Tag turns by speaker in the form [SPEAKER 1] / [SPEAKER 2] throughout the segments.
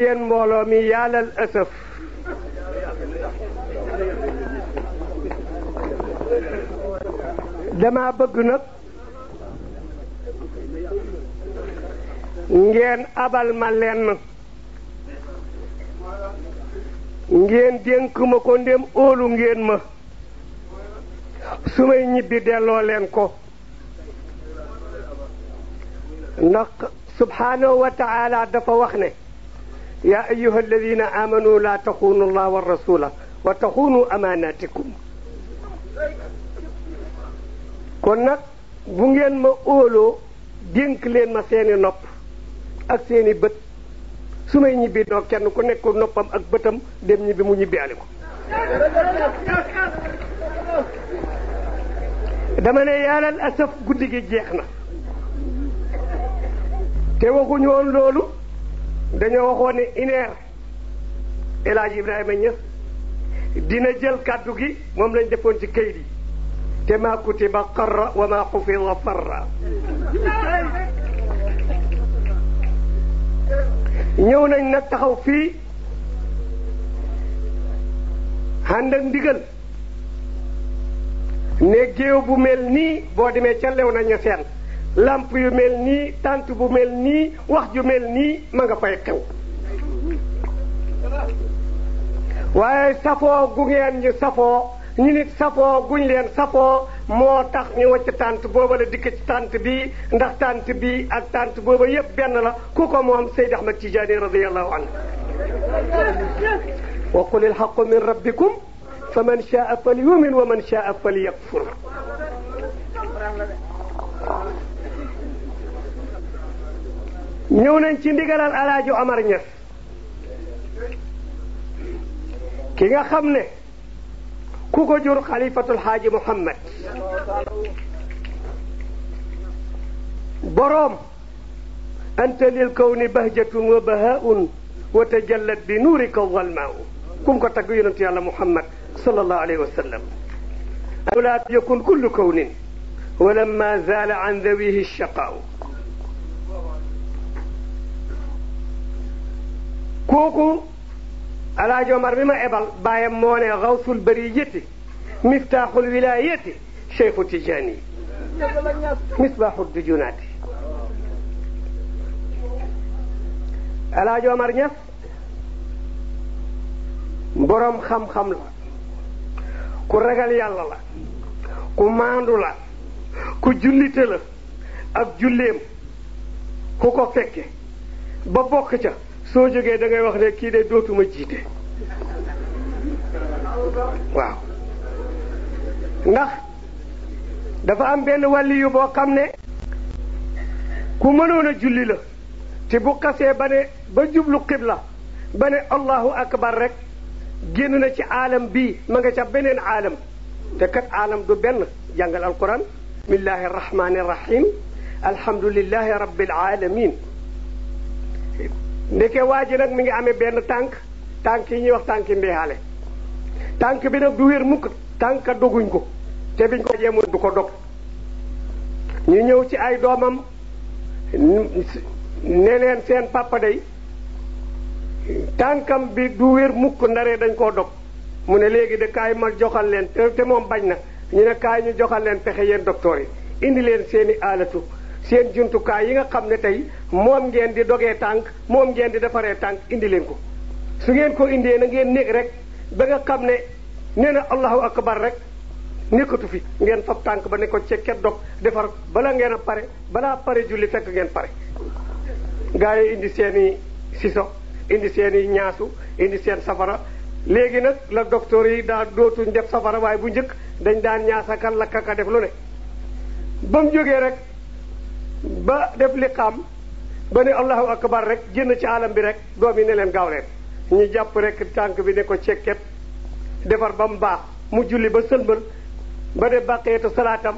[SPEAKER 1] yéen mbooloo mi yàllal asaf dama bëgg nag ngeen abal ma lenn ngeen dénk ma ko ndem óolu ngeen ma su may ñibbi delloo leen ko ndax subhanahu wa taala dafa wax ne yaa ayyuha alladina amanu la taxunu allah wa rasula wa taxunu amanatikum kon nag bu ngeen ma óoloo dénk leen ma seeni nopp ak seeni bët su may ñibbi doo kenn ku nekk noppam ak bëtam dem ñibbi mu ñibbi ale ko dama ne yàllal asaf guddi gi jeex na te waxuñu woon loolu dañoo waxoon ne une heure El Hadj Ibrahima Niass dina jël kàddu gi moom lañ defoon ci kayit yi te maa kutiba qarra wa maa xufida farra ñëw nañ nag taxaw fii ànd ak ndigal ne géew bu mel nii boo demee ca lew nañu seen lamp yu mel nii tant bu mel nii wax ju mel nii ma nga fay xew waaye safoo gu ngeen ñu safoo ñu nit safoo guñ leen safoo moo tax ñu wacc tant booba la dikk ci tant bi ndax tant bi ak tant booba yépp benn la ku ko moom Seyd Ahmad Tijaani radiyallahu anhu wa qul il haqqu min rabbikum fa man shaa falyumin wa man shaa falyakfur ñëw nañ ci ndigalal Alaaji Omar Niass ki nga xam ne ku ko jur xalifatul xaaji Muhammad boroom anta lil kawni bahjatun wa bahaun wa tajallat bi nuurika zalmaau kum ko tagg yonent yàlla Muhammad sallallahu alayhi wa sallam laa yakun kullu kawnin wa lamma zaala an dawihi shaqaau kooku Alaaji Omar mi ma ebal baayam moo ne gawsul bariyati miftaaxul wilaayati Cheikhu Tijaani misbaaxu dujunaati Alaaji Omar Niass boroom xam-xam la ku ragal yàlla la ku maandu la ku jullite la ak julleem ku ko fekke ba bokk ca soo jógee da ngay wax ne kii de dootuma jiite waaw ndax dafa am benn wàlli yu boo xam ne ku mënoon a julli la te bu xasee ba ne ba jublu xibla ba ne allahu akbar rek génn na ci aalam bii ma nga ca beneen aalam te kat aalam du benn jàngal alquran bismillahi arrahmani arrahim alhamdulillahi rabbil alamin ndeke waa ji nag mi ngi amee benn tànk yi ñuy wax tànki mbeexaale tànk bi nag du wér mukk tànk doguñ ko te biñ ko jéemoon du ko dog ñu ñëw ci ay doomam ne leen seen papa day tànkam bi du wér mukk ndaree dañ koo dog mu ne léegi de kaay ma joxal leen te moom bañ na ñu ne kaay ñu joxal leen pexe yéen docteur yi indi leen seeni aalatu seen jumtukaay yi nga xam ne tey moom ngeen di dogee tànk moom ngeen di defaree tànk indi leen ko su ngeen ko indee na ngeen néeg rek ba nga xam ne nee na allahu akbar rek nekkatu fi ngeen fab tànk ba ne ko cekket dog defar bala ngeen a pare balaa pare julli fekk ngeen pare gaa yi indi seeni siso indi seeni ñaasu indi seen safara léegi nag la docteur yi daa dootuñ def safara waaye bu njëkk dañ daan ñaasaka lakkaka def lu ne ba mu jógee rek ba def liqaam ba ne allahu akbar rek génn ci alam bi rek doom yi ne leen gaaw leen ñu jàpp rek tànk bi ne ko cekket defar ba mu baax mu julli ba sëlmal ba de bàqeetu salaatam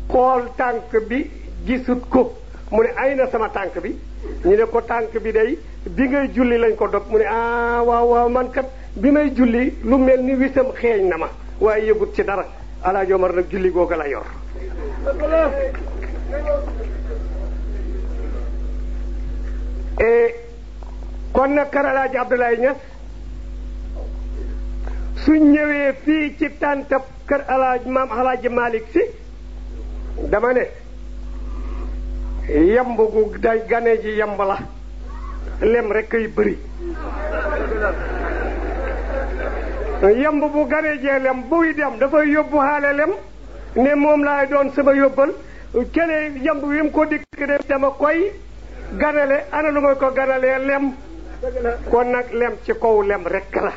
[SPEAKER 1] xool tànk bi gisut ko mu ne ay na sama tànk bi ñu ne ko tànk bi day bi ngay julli lañ ko dog mu ne ah waaw waaw man kat bi may julli lu mel ni wisam xeeñ na ma waaye yëgut ci dara Alaaji Omar nag julli googa la yor kon nag kër Alaaji Abdoulaye Niass suñ ñëwee fii ci tàntab kër maam Alaaji Malick Sy dama ne yamb gu day gane ji yamb la lem rek kay bëri yamb bu gane jee lem buy dem dafay yóbbu xaale lem ne moom laay doon sama yóbbal kene yamb wi mu ko dikk de dama koy ganale ana lu may ko ganalee lem kon nag lem ci kaw lem rek la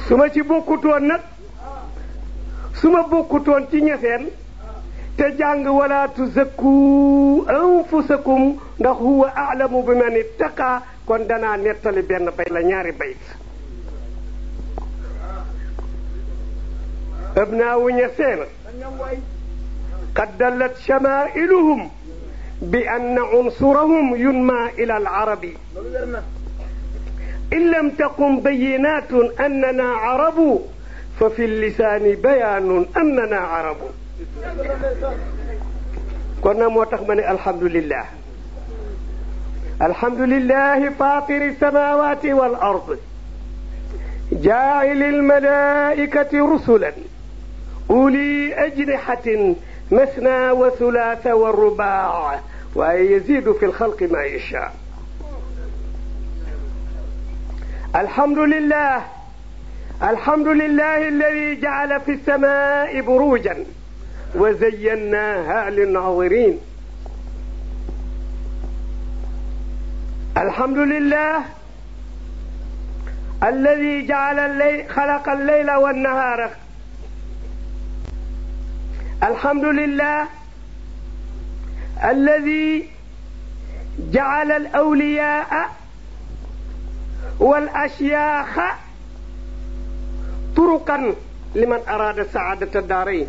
[SPEAKER 1] su ma ci bokkutoon nag su ma bokkutoon ci ñeseen te jàng wala tuzakku anfusakum ndax huwa a'lamu bi man ittaqa kon danaa nettali benn bay la ñaari bayt abnaawu ñeseen qad dallat shamaa'iluhum bi anna unsurahum yunma ila al-arabi in lam taqum bayyinatun annana arabu fa fi lisaani bayaanun annana arabu kon nag moo tax ma ne alhamdulillah alhamdulillahi fatiri samawati wal ard jaa'ili almalaikati rusulan uli ajnihatin masna wa thulatha wa rubaa waaye yazidu fi lxalqi ma yasha alhamdulillah الحمد لله الذي جعل في السماء بروجا وزيناها للناظرين الحمد لله الذي خلق الليل والنهار الحمد لله الذي جعل الأولياء والأشياخ طرقا لمن أراد سعادة الدارين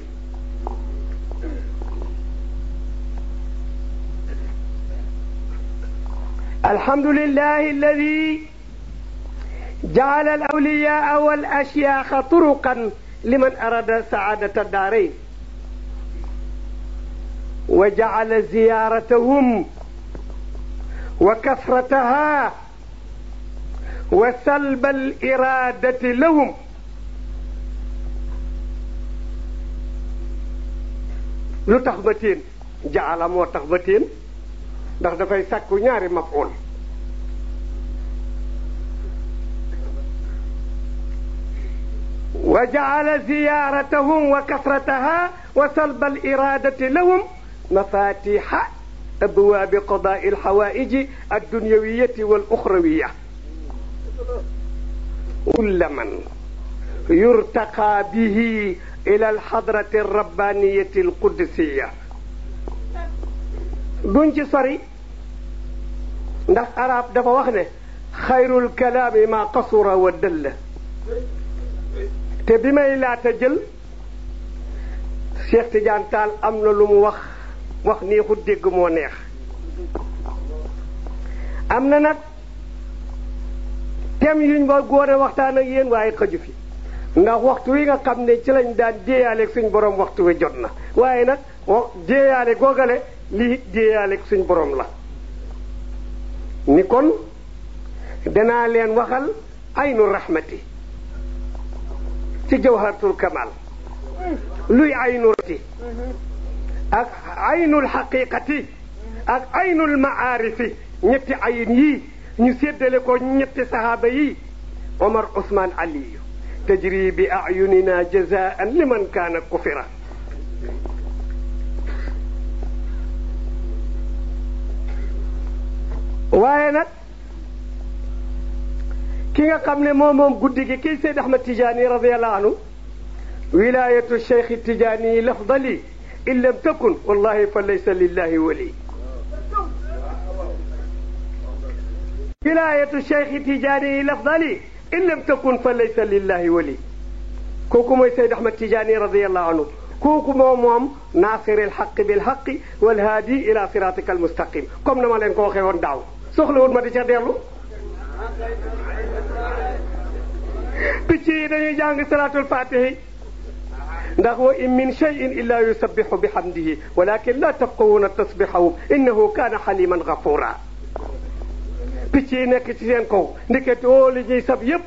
[SPEAKER 1] الحمد لله الذي جعل الأولياء والأشياخ طرقا لمن أراد سعادة الدارين وجعل زيارتهم وكثرتها وسلب الإرادة لهم lu tax ba teen jaala moo tax ba teen ndax dafay sàkku ñaari maf'ul wa jaala ziyaratahum wa kasrataha wa salba al iradati lahum mafatiha abwaabi qadaai alxawaaiji adduniyawiyati wal uxrawiya kulla man yurtaqa bihi ila alxadrati alrabbaniyati alqudsiya duñ ci sori ndax arab dafa wax ne xayrul kalaami ma qasura wa dalla te bi may laata jël Cheikh Tidiane Tall am na lu mu wax neexut dégg moo neex am na nag thème yuñ ba góor a waxtaan ak yéen waaye xaju fi ndax waxtu wi nga xam ne ci lañ daan jéeyaaleeg suñ borom waxtu wi jot na waaye nag jéeyaale googale lii jéeyaaleeg suñ borom la ni kon danaa leen waxal aynu rahmati ci jawharatul kamal luy aynu rahmati ak aynul xaqiqati ak aynul maarifi ñetti ayin yii ñu séddale ko ñetti sahaaba yi Omar Ousmane Aliyu tajri bi ayunina jazaan liman kaana kufira waaye nag ki nga xam ne moom guddi gi kii Seyd Ahmad Tijaani radiyallahu anhu wilayatu Cheikh Tijaani lafdali in lam takun wallahi fa laysa lillahi wali wilayatu Cheikh Tijaani lafdali in lam takun fa laysa lillahi wali kooku mooy Seyd Ahmad Tijaani radiyallahu anhu kooku moom naasiril xaqi bil xaqi wal haadi ila siratika al mustaqim comme na ma leen ko waxee woon daaw soxlawul ma di ca dellu picc yi dañuy jàng salaatul fatihi ndax wa in min shay'in illa yusabbihu bihamdihi walakin la tafqahuna tasbihahum innahu kana haliman ghafura picc yi nekk ci seen kaw ndekete woo li ñuy sab yépp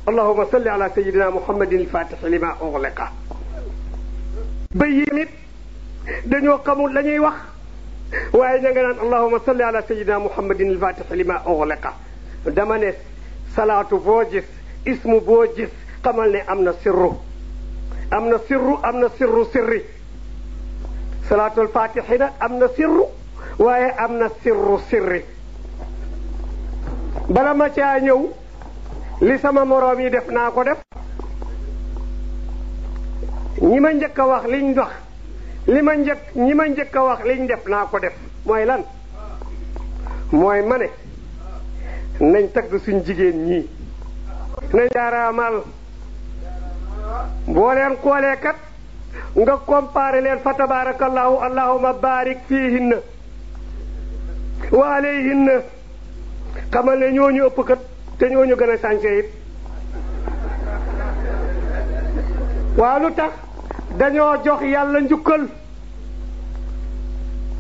[SPEAKER 1] allahumma salli ala sayyidina muhammadin al-fatihi lima ughliqa ba yi nit dañoo xamul la ñuy wax waaye ña nga naan allahumma salli ala sayyidina muhammadin al-fatihi lima ughliqa dama ne salaatu boo gis ismu boo gis xamal ne am na sirru am na sirru am na sirru sirri salaatul fatihi nag am na sirru waaye am na sirru sirri bala ma caa ñëw li sama moroom yi def naa ko def ñi ma njëkk a wax liñ wax ñi ma njëkk a wax liñ def naa ko def mooy lan mooy ma ne nañ tagg suñ jigéen ñii nañ jaaraamal boo leen xoolee kat nga comparé leen fa tabarakallahu allahumma barik fiihinna wa alayhinna xamal ne ñooñu ëpp kat te ñooñu gën a sànce it waaw lu tax dañoo jox yàlla njukkal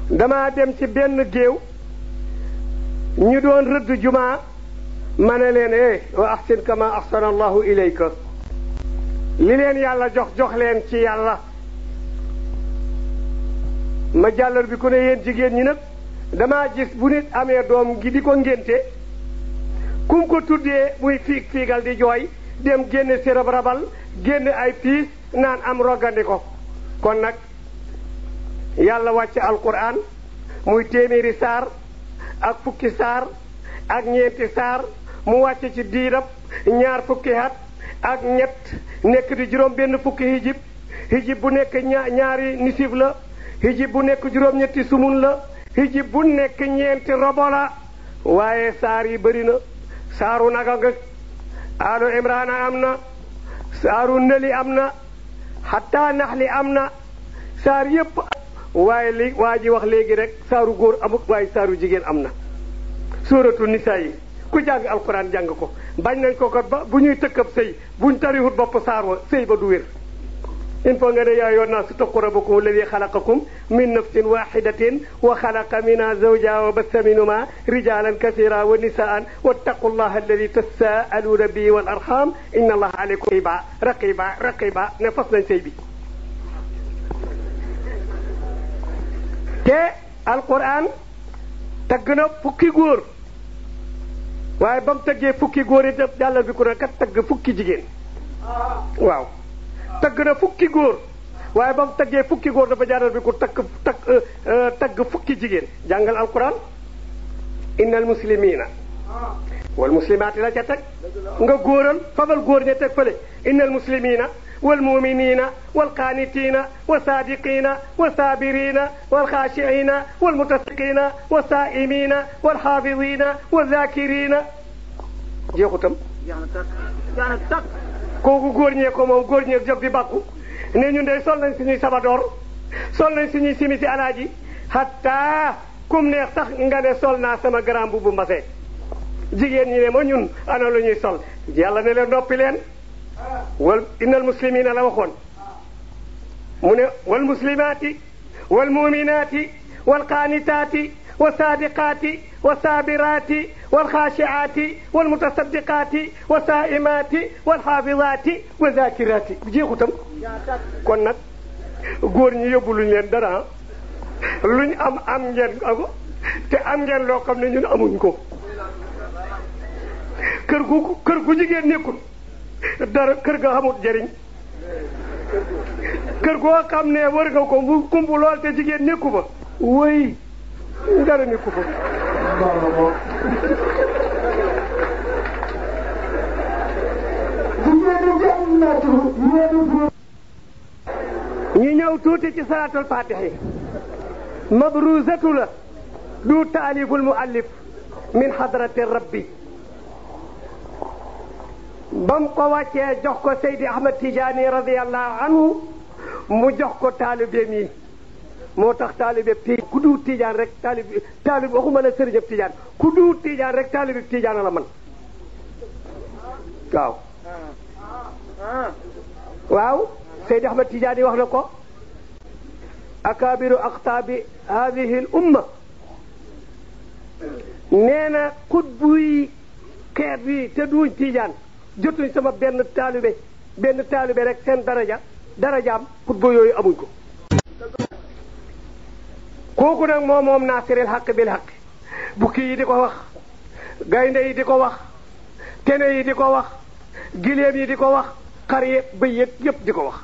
[SPEAKER 1] dama dem ci benn géew ñu doon rëdd jumaa ma ne leen wa ahsin kama ahsana allahu ilayka li leen yàlla jox leen ci yàlla ma jàllar bi ku ne yéen jigéen ñi nag damaa gis bu nit amee doom gi di ko ngénte kum ko tuddee muy fiigal di jooy dem génne si rabal génne ay piis naan am rogandi ko kon nag yàlla wàcce alquran muy téeméeri saar ak fukki saar ak ñeenti saar mu wàcce ci diirab ñaar fukki at ak ñett nekk di juróom benn fukki hijib bu nekk ñaari nisif la hijib bu nekk juróom ñetti sumun la hijib bu nekk ñeenti robo la waaye saar yi bëri na saaru naga nga alu imrana am na saaru nëli am na xataa naxli am na saar yépp waaye li waa ji wax léegi rek saaru góor amut waaye saaru jigéen am na suuratu nisaa yi ku jàng alquran jàng ko bañ nañ ko ba bu ñuy tëkkab sëy buñ tarihut bopp saar wa sëy ba du wér il faut nga ne yaa ayyuhan naasu ittaqu rabbakum alladi xalaqakum min nafsin waxidatin wa xalaqa minha zawjaha wa bassa minhuma rijalan kasira wa nisaan wattaqu llaha alladi tasaaluuna bihi wal arham inna allaha alaykum raqiba ne fas nañ sëy bi te alquran tagg na fukki góor waaye ba mu taggee fukki góor yi def jàllal bi ku ne kat tagg fukki jigéen waaw tagg na fukki góor waaye ba mu taggee fukki góor dafa jàllal bi ku tagg fukki jigéen jàngal alquran innal muslimina wal muslimaati la ca teg nga góoral fabal góor ña teg fële innal muslimina wal muminina wal qaanitina wa saadiqina wa saabirina wal xaashiina wal mutasaqiina wa saaimina wal xaafidina wa zakirina jeexutam kooku góor ñee ko moom góor ñee jóg di bàkku ne ñun de sol nañ suñuy sabadoor sol nañ suñuy simisi alaaji hatta kum neex sax nga ne sol naa sama grand bu mbase jigéen ñi ne ma ñun ana lu ñuy sol yàlla ne leen noppi leen wal innal muslimina la waxoon mu ne wal muslimaati wal muminaati wal qaanitaati wa saadiqaati wa saabiraati wal xaashiaati wal mutasaddiqaati wa saaimaati wal xaafidaati wa zakiraati jeexutam kon nag góor ñi yóbbu luñ leen dara luñ am ngeen ko te am ngeen loo xam ne ñun amuñ ko kër gu jigéen nekkul dara kër ga xamut jëriñ kër goo xam ne war nga ko mu kumbu lool te jigéen nekku fa wëy dara nekku fa ñu ñëw tuuti ci salaatul faatihi mabruzatu la du taaliful muallif min hadrati rabbi bam ko wàccee jox ko Seydi Ahmad Tijaani radiyallahu anhu mu jox ko taalibeem yi moo tax taalibe ku duut Tijaan rek taalib waxuma la sëriñam Tijaan ku duut Tijaan rek taalibe Tijaan la man waaw Seydi Ahmad Tijaani wax na ko akaabiru aqtaabi haadihi l umma nee na xutbu yi xeet wi te duñ Tijaan jotuñ sama benn taalibe rek seen darajaam xutbu yooyu amuñ ko. kooku nag moom naasiril xaq bil xaq bukki yi di ko wax gaynde yi di ko wax tene yi di ko wax giléem yi di ko wax xar yeeg bëy yeeg yëpp di ko wax.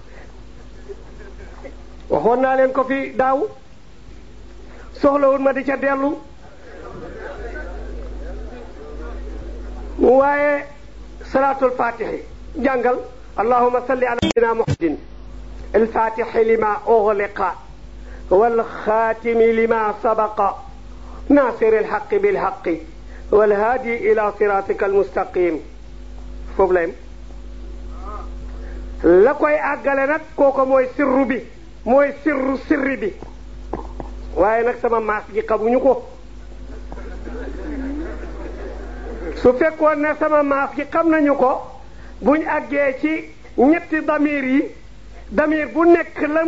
[SPEAKER 1] waxoon naa leen ko fi daaw soxlawul ma di ca dellu waaye salaatul faatihi jàngal allahumma salli ala sayyidina muhammadin al-faatihi lima ughliqa wal xaatimi lima sabaqa naasiri al-haqqi bil haqqi wal haadi ila siraatika al-mustaqim foofu la yem la koy àggale nag kooku mooy sirru bi mooy sirri bi waaye nag sama maas gi xamuñu ko su fekkoon ne sama maas gi xam nañu ko buñ àggee ci ñetti damir yi damir bu nekk la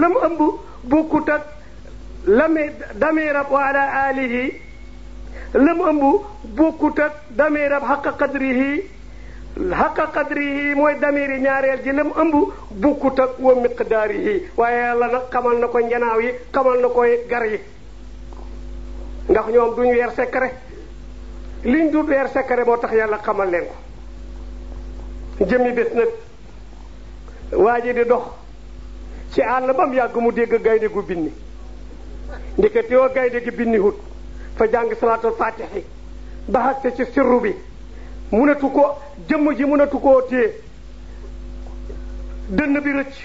[SPEAKER 1] mu ëmb bokkut ak damirab wa ala alihi la mu ëmb bokkut ak damirab xaqa qadrihi mooy damiri ñaareel ji la mu ëmb bokkut ak wa miqdaarihi waaye yàlla nag xamal na ko njanaaw yi xamal na ko gar yi ndax ñoom duñ weer secret liñ dut weer secret moo tax yàlla xamal leen ko jëmmi bés nag waa ji di dox ci àll ba mu yàgg mu dégg gaynde gu binni ndekete yoo gaynde gi binni hut fa jàng salaatul faatihi ba xagte ci sirru bi munatu ko jëmm ji munatu koo téye dënn bi rëcc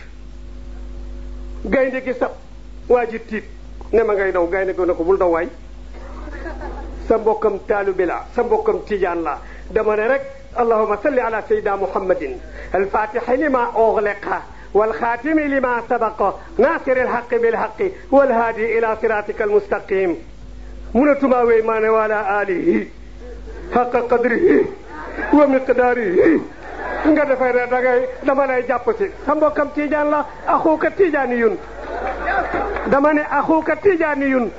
[SPEAKER 1] gaynde gi sab waa ji tiit ne ma ngay daw gaynde gi ne ko bul daw waay sa mbokkam taalibe la sa mbokkam tijaan la dama ne rek allahumma salli ala sayyidina muhammadin al-fatihi lima ughliqa wal khatimi lima sabaqa nasir al-haqqi bil haqqi wal hadi ila siratika al-mustaqim munatuma wey ma ne wala alihi haqqa qadrihi wa miqdaarihi nga defee ne dama lay jàpp si sa mbokkam tijaan la axuuka tijaani yun dama ne axuuka tijaani yun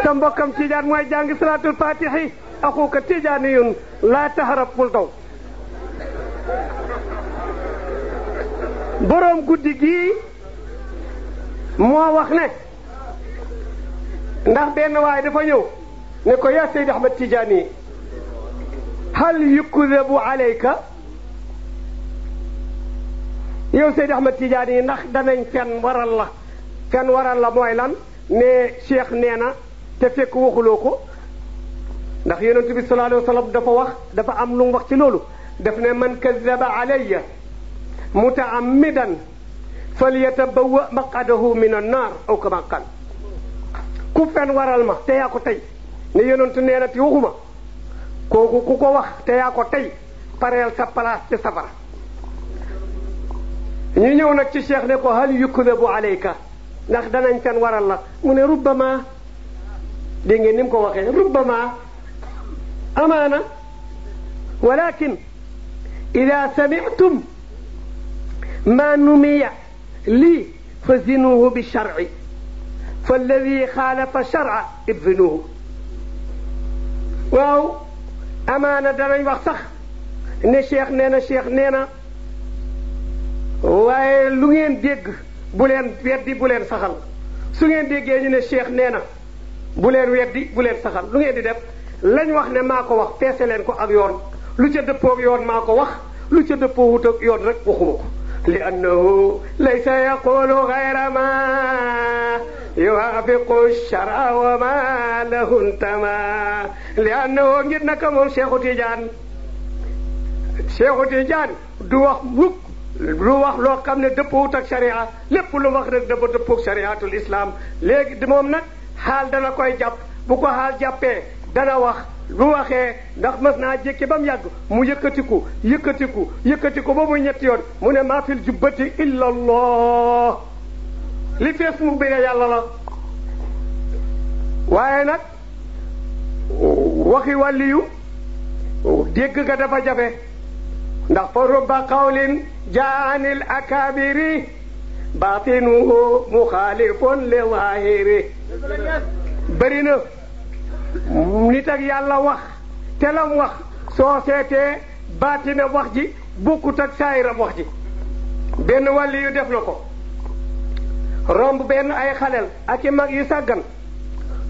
[SPEAKER 1] sa mbokkam tijaan mooy jàng salaatul faatihi axuuka tijaani yun laa taharab bul daw boroom guddi gii moo wax ne ndax benn waay dafa ñëw ne ko yaa Seydi Ahmad Tijaani hal yukdabu alayka yow Seydi Ahmad Tijaani yi ndax danañ fen waral la mooy lan ne cheikh nee na te fekk waxuloo ko ndax yonent bi sallallahu alayhi wa sallam dafa am lu mu wax ci loolu daf ne man kadaba alayya mutaammidan falyatabawwa maqadahu min annar aw kama qal ku fen waral ma te yaa ko tey ne yonent nee na te waxuma kooku ku ko wax te yaa ko tey pareel sa place ci safara ñu ñëw nag ci cheikh ne ko hal yukdabu alayka ndax danañ fen waral la mu ne rubbama dégg ngeen ni mu ko waxee rubbama amaana walakin ida sami'tum ma numiya lii fa zinuhu bi shar'i fa alladi xaalafa shar'a idzinuhu waaw amaana danañ wax sax ne cheikh nee na waaye lu ngeen dégg bu leen weddi bu leen saxal su ngeen déggee ñu ne cheikh nee na bu leen weddi bu leen saxal lu ngeen di def lañ wax ne maa ko wax peese leen ko ak yoon lu ca dëppoog yoon maa ko wax lu ca dëppoo wut ak yoon rek waxuma ko li annahu laysa yaqulu ghayra ma yuwafiqu shar'a wa ma lahu intama li annahu ngir naka moom Cheikhu Tidiane du wax mukk lu wax loo xam ne dëppoowut ak sharia lépp lu wax rek dafa dëppoog shariatul islam léegi moom nag xaal dana koy jàpp bu ko xaal jàppee dana wax lu waxee ndax mas naa jékki ba mu yàgg mu yëkkatiku ba muy ñetti yoon mu ne maa fil jubbati illa allah li fees mu bi yàlla la waaye nag waxi wàlliyu dégg ga dafa jafe ndax fa rubba qawlin jaanil akabiri baatinuhu muxaalifun li zaahiri bëri na nit ak yàlla wax te lam wax soo seetee baatina wax ji bokkut ak saayiram wax ji benn wàlli yu def na ko romb benn ay xaleel ak i mag yu sàggan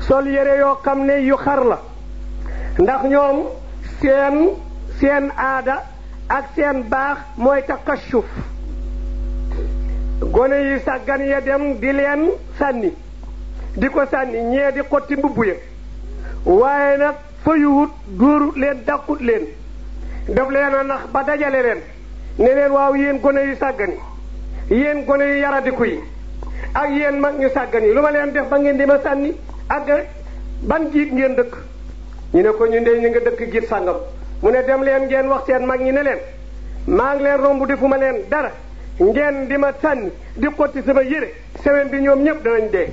[SPEAKER 1] sol yére yoo xam ne yu xar la ndax ñoom seen aada ak seen baax mooy takashuf gone yi sàggan ya dem di leen sànni di ko sànni ñee di xotti mbubb ya waaye nag fayuwut dóorut leen dàqut leen daf leen a nax ba dajale leen ne leen waaw yéen gone yu sàggan yi yéen gone yu yaradiku yi ak yéen mag ñu sàggan yi lu ma leen def ba ngeen di ma sànni ak ban jiit ngeen dëkk ñu ne ko ñu ndey ñu nga dëkk jiit sàngam mu ne dem leen ngeen wax seen mag ñi ne leen maa ngi leen romb defuma leen dara ngeen di ma sànni di xotti sama yére semaine bi ñoom ñëpp danañ dee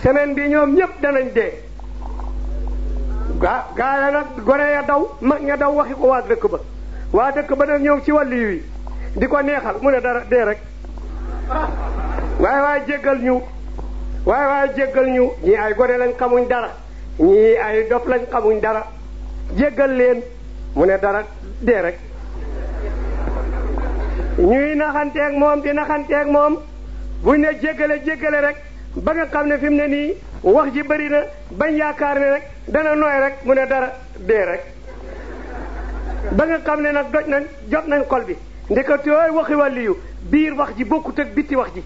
[SPEAKER 1] semaine bi ñoom ñëpp danañ dee gaa nag gone ya daw mag ña daw waxi ko waa dëkk ba nag ñëw ci wàllu yi di ko neexal mu ne dara dee rek waaye jéggal ñu ñii ay gone lañ xamuñ dara ñii ay dof lañ xamuñ dara jéggal leen mu ne dara dee rek ñuy naxanteeg moom di naxanteeg moom buñ ne jéggale rek ba nga xam ne fi mu ne nii wax ji bëri na bañ yaakaar ne rek dana nooy rek mu ne dara dee rek ba nga xam ne nag jot nañ xol bi ndekati yooyu waxi wàlliyu biir wax ji bokkut ak bitti wax ji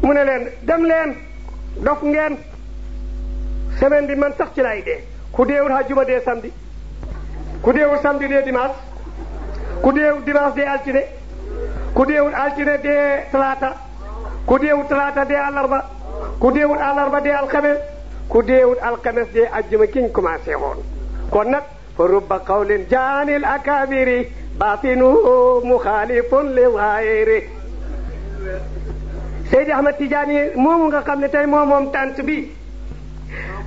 [SPEAKER 1] mu ne leen dem leen dof ngeen semaine bi man sax ci lay dee ku deewul àjjuma dee samedi ku deewul samedi dee dimanche ku deewul dimanche dee altine ku deewul altine dee talaata ku deewul talaata dee àllarba ku deewul àllarba dee alxames ku deewul alxames dee àjjuma kiñ commencé woon kon nag fa rubba qawlin jaanil akabiri baatinuhu muxaalifun li zaahiri Seydi Ahmad Tijaani moomu nga xam ne tey moom tant bi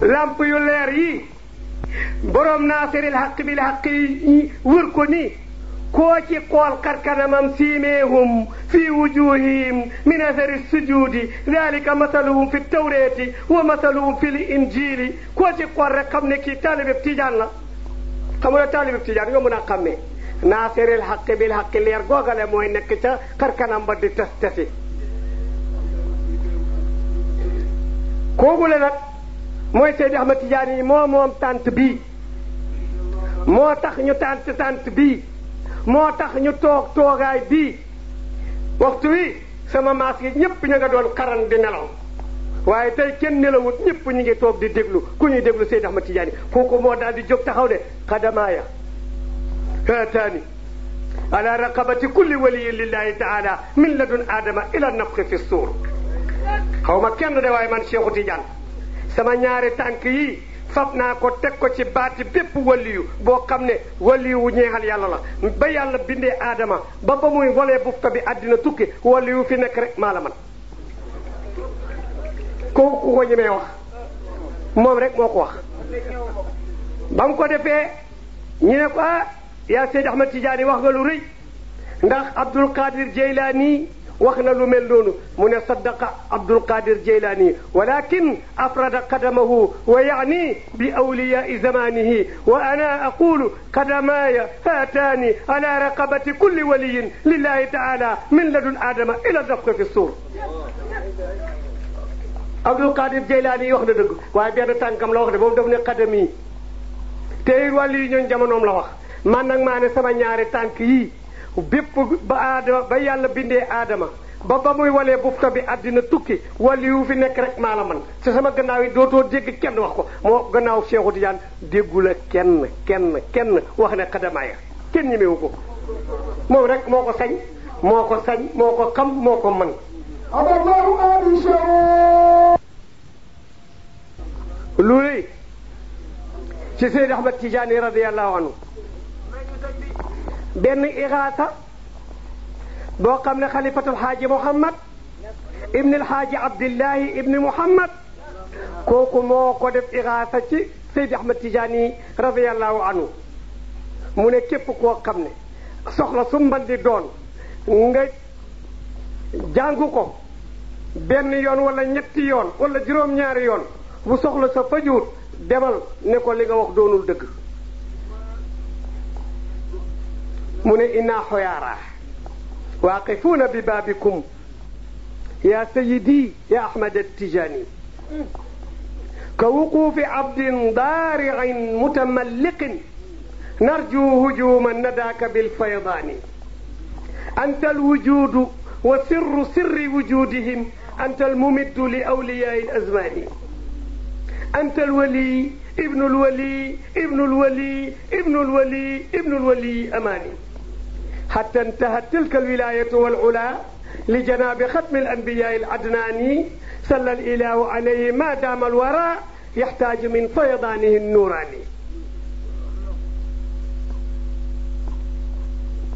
[SPEAKER 1] lamp yu leer yi borom naasiril xaq bil xaq yi wër ko nii koo ci xool karkanamam siimeehum fi wujuhihim min athari sujudi dalika masaluhum fi tawrati wa masaluhum fi l injili koo ci xool rek xam ne kii taalibeb Tijaan la xam nga taalibeb Tijaan nga mën a xàmmee naasiril xaq bil xaq leer googale mooy nekk ca karkanam ba di tasi kooku la nag mooy Seydi Ahmad Tijaani yi moom tant bii moo tax ñu tant bii moo tax ñu toogaay bii waxtu wi sama maas gi ñëpp ñu nga doon xaran di nelaw waaye tey kenn nelawut ñëpp ñu ngi toog di déglu ku ñuy déglu Seydi Ahmad Tijaani kooku moo daal di jóg taxaw de xadamaaya haataani ala raqabati kulli waliyin lillahi taala min ladun aadama ila nafxi fi suur xaw ma kenn de waaye man Cheikhu Tidiane sama ñaari tànk yi fab naa ko teg ko ci baati bépp waliyu boo xam ne waliyu wu ñeexal yàlla la ba yàlla bindee aadama ba muy walee bufta bi àddina tukki waliyu fi nekk rek maa la man kooku ko ñemee wax moom rek moo ko wax ba mu ko defee ñu ne ko yaa Seydi Ahmad Tidiane wax nga lu rëy ndax Abdul Qadir Jeylaani wax na lu mel noonu mu ne saddaqa Abdul Qadir Jeylaani walakin afrada qadamahu wa yaani bi awliyaai zamanihi wa ana aqulu qadamaaya haataani ala raqabati kulli waliyin lillahi taala min ladun aadama ila nafxi fi suur Abdul Qadir Jeylaani wax na dëgg waaye benn tànkam la wax de boobu daf ne qadami te wàllu yi ñoon jamonoom la wax man nag maa ne sama ñaari tànk yi bépp ba aadama ba yàlla bindee aadama ba muy walee bufta bi àddina tukki wali yu fi nekk rek maa la man ci sama gannaaw yi dootoo dégg kenn wax ko moo gannaaw Cheikhu Tidiane déggu la kenn wax ne xadamaaya kenn ñemewu ko moom rek moo ko sañ moo ko xam moo ko man lu rëy ci Seydi Ahmad Tidiane radiyallahu anhu benn iraasa boo xam ne xalifatul xaaji Muhammad ibn alxaaji Abdillahi ibn Muhammad kooku moo ko def iraasa ci Seydi Ahmad Tijaani radiyallahu anhu mu ne képp koo xam ne soxla su mban di doon nga jàngu ko benn yoon wala ñetti yoon wala juróom-ñaari yoon bu soxla sa fajuut demal ne ko li nga wax doonul dëgg mu ne inna xoyaara waaqifuuna bi baabikum yaa sayidi ya ahmad attijaani ka wuquufi abdin daari'in mutamalliqin narju hujuuma nadaaka bilfaydaani anta alwujuudu wa sirru sirri wujudihim anta almumiddu li awliyaai alazmaani anta alwali ibnu alwali ibnu alwali ibnu alwali ibnu alwali amaani حتى انتهت تلك الولاية والعلا لجناب ختم الأنبياء العدناني صلى الإله عليه ما دام الورى يحتاج من فيضانه النوراني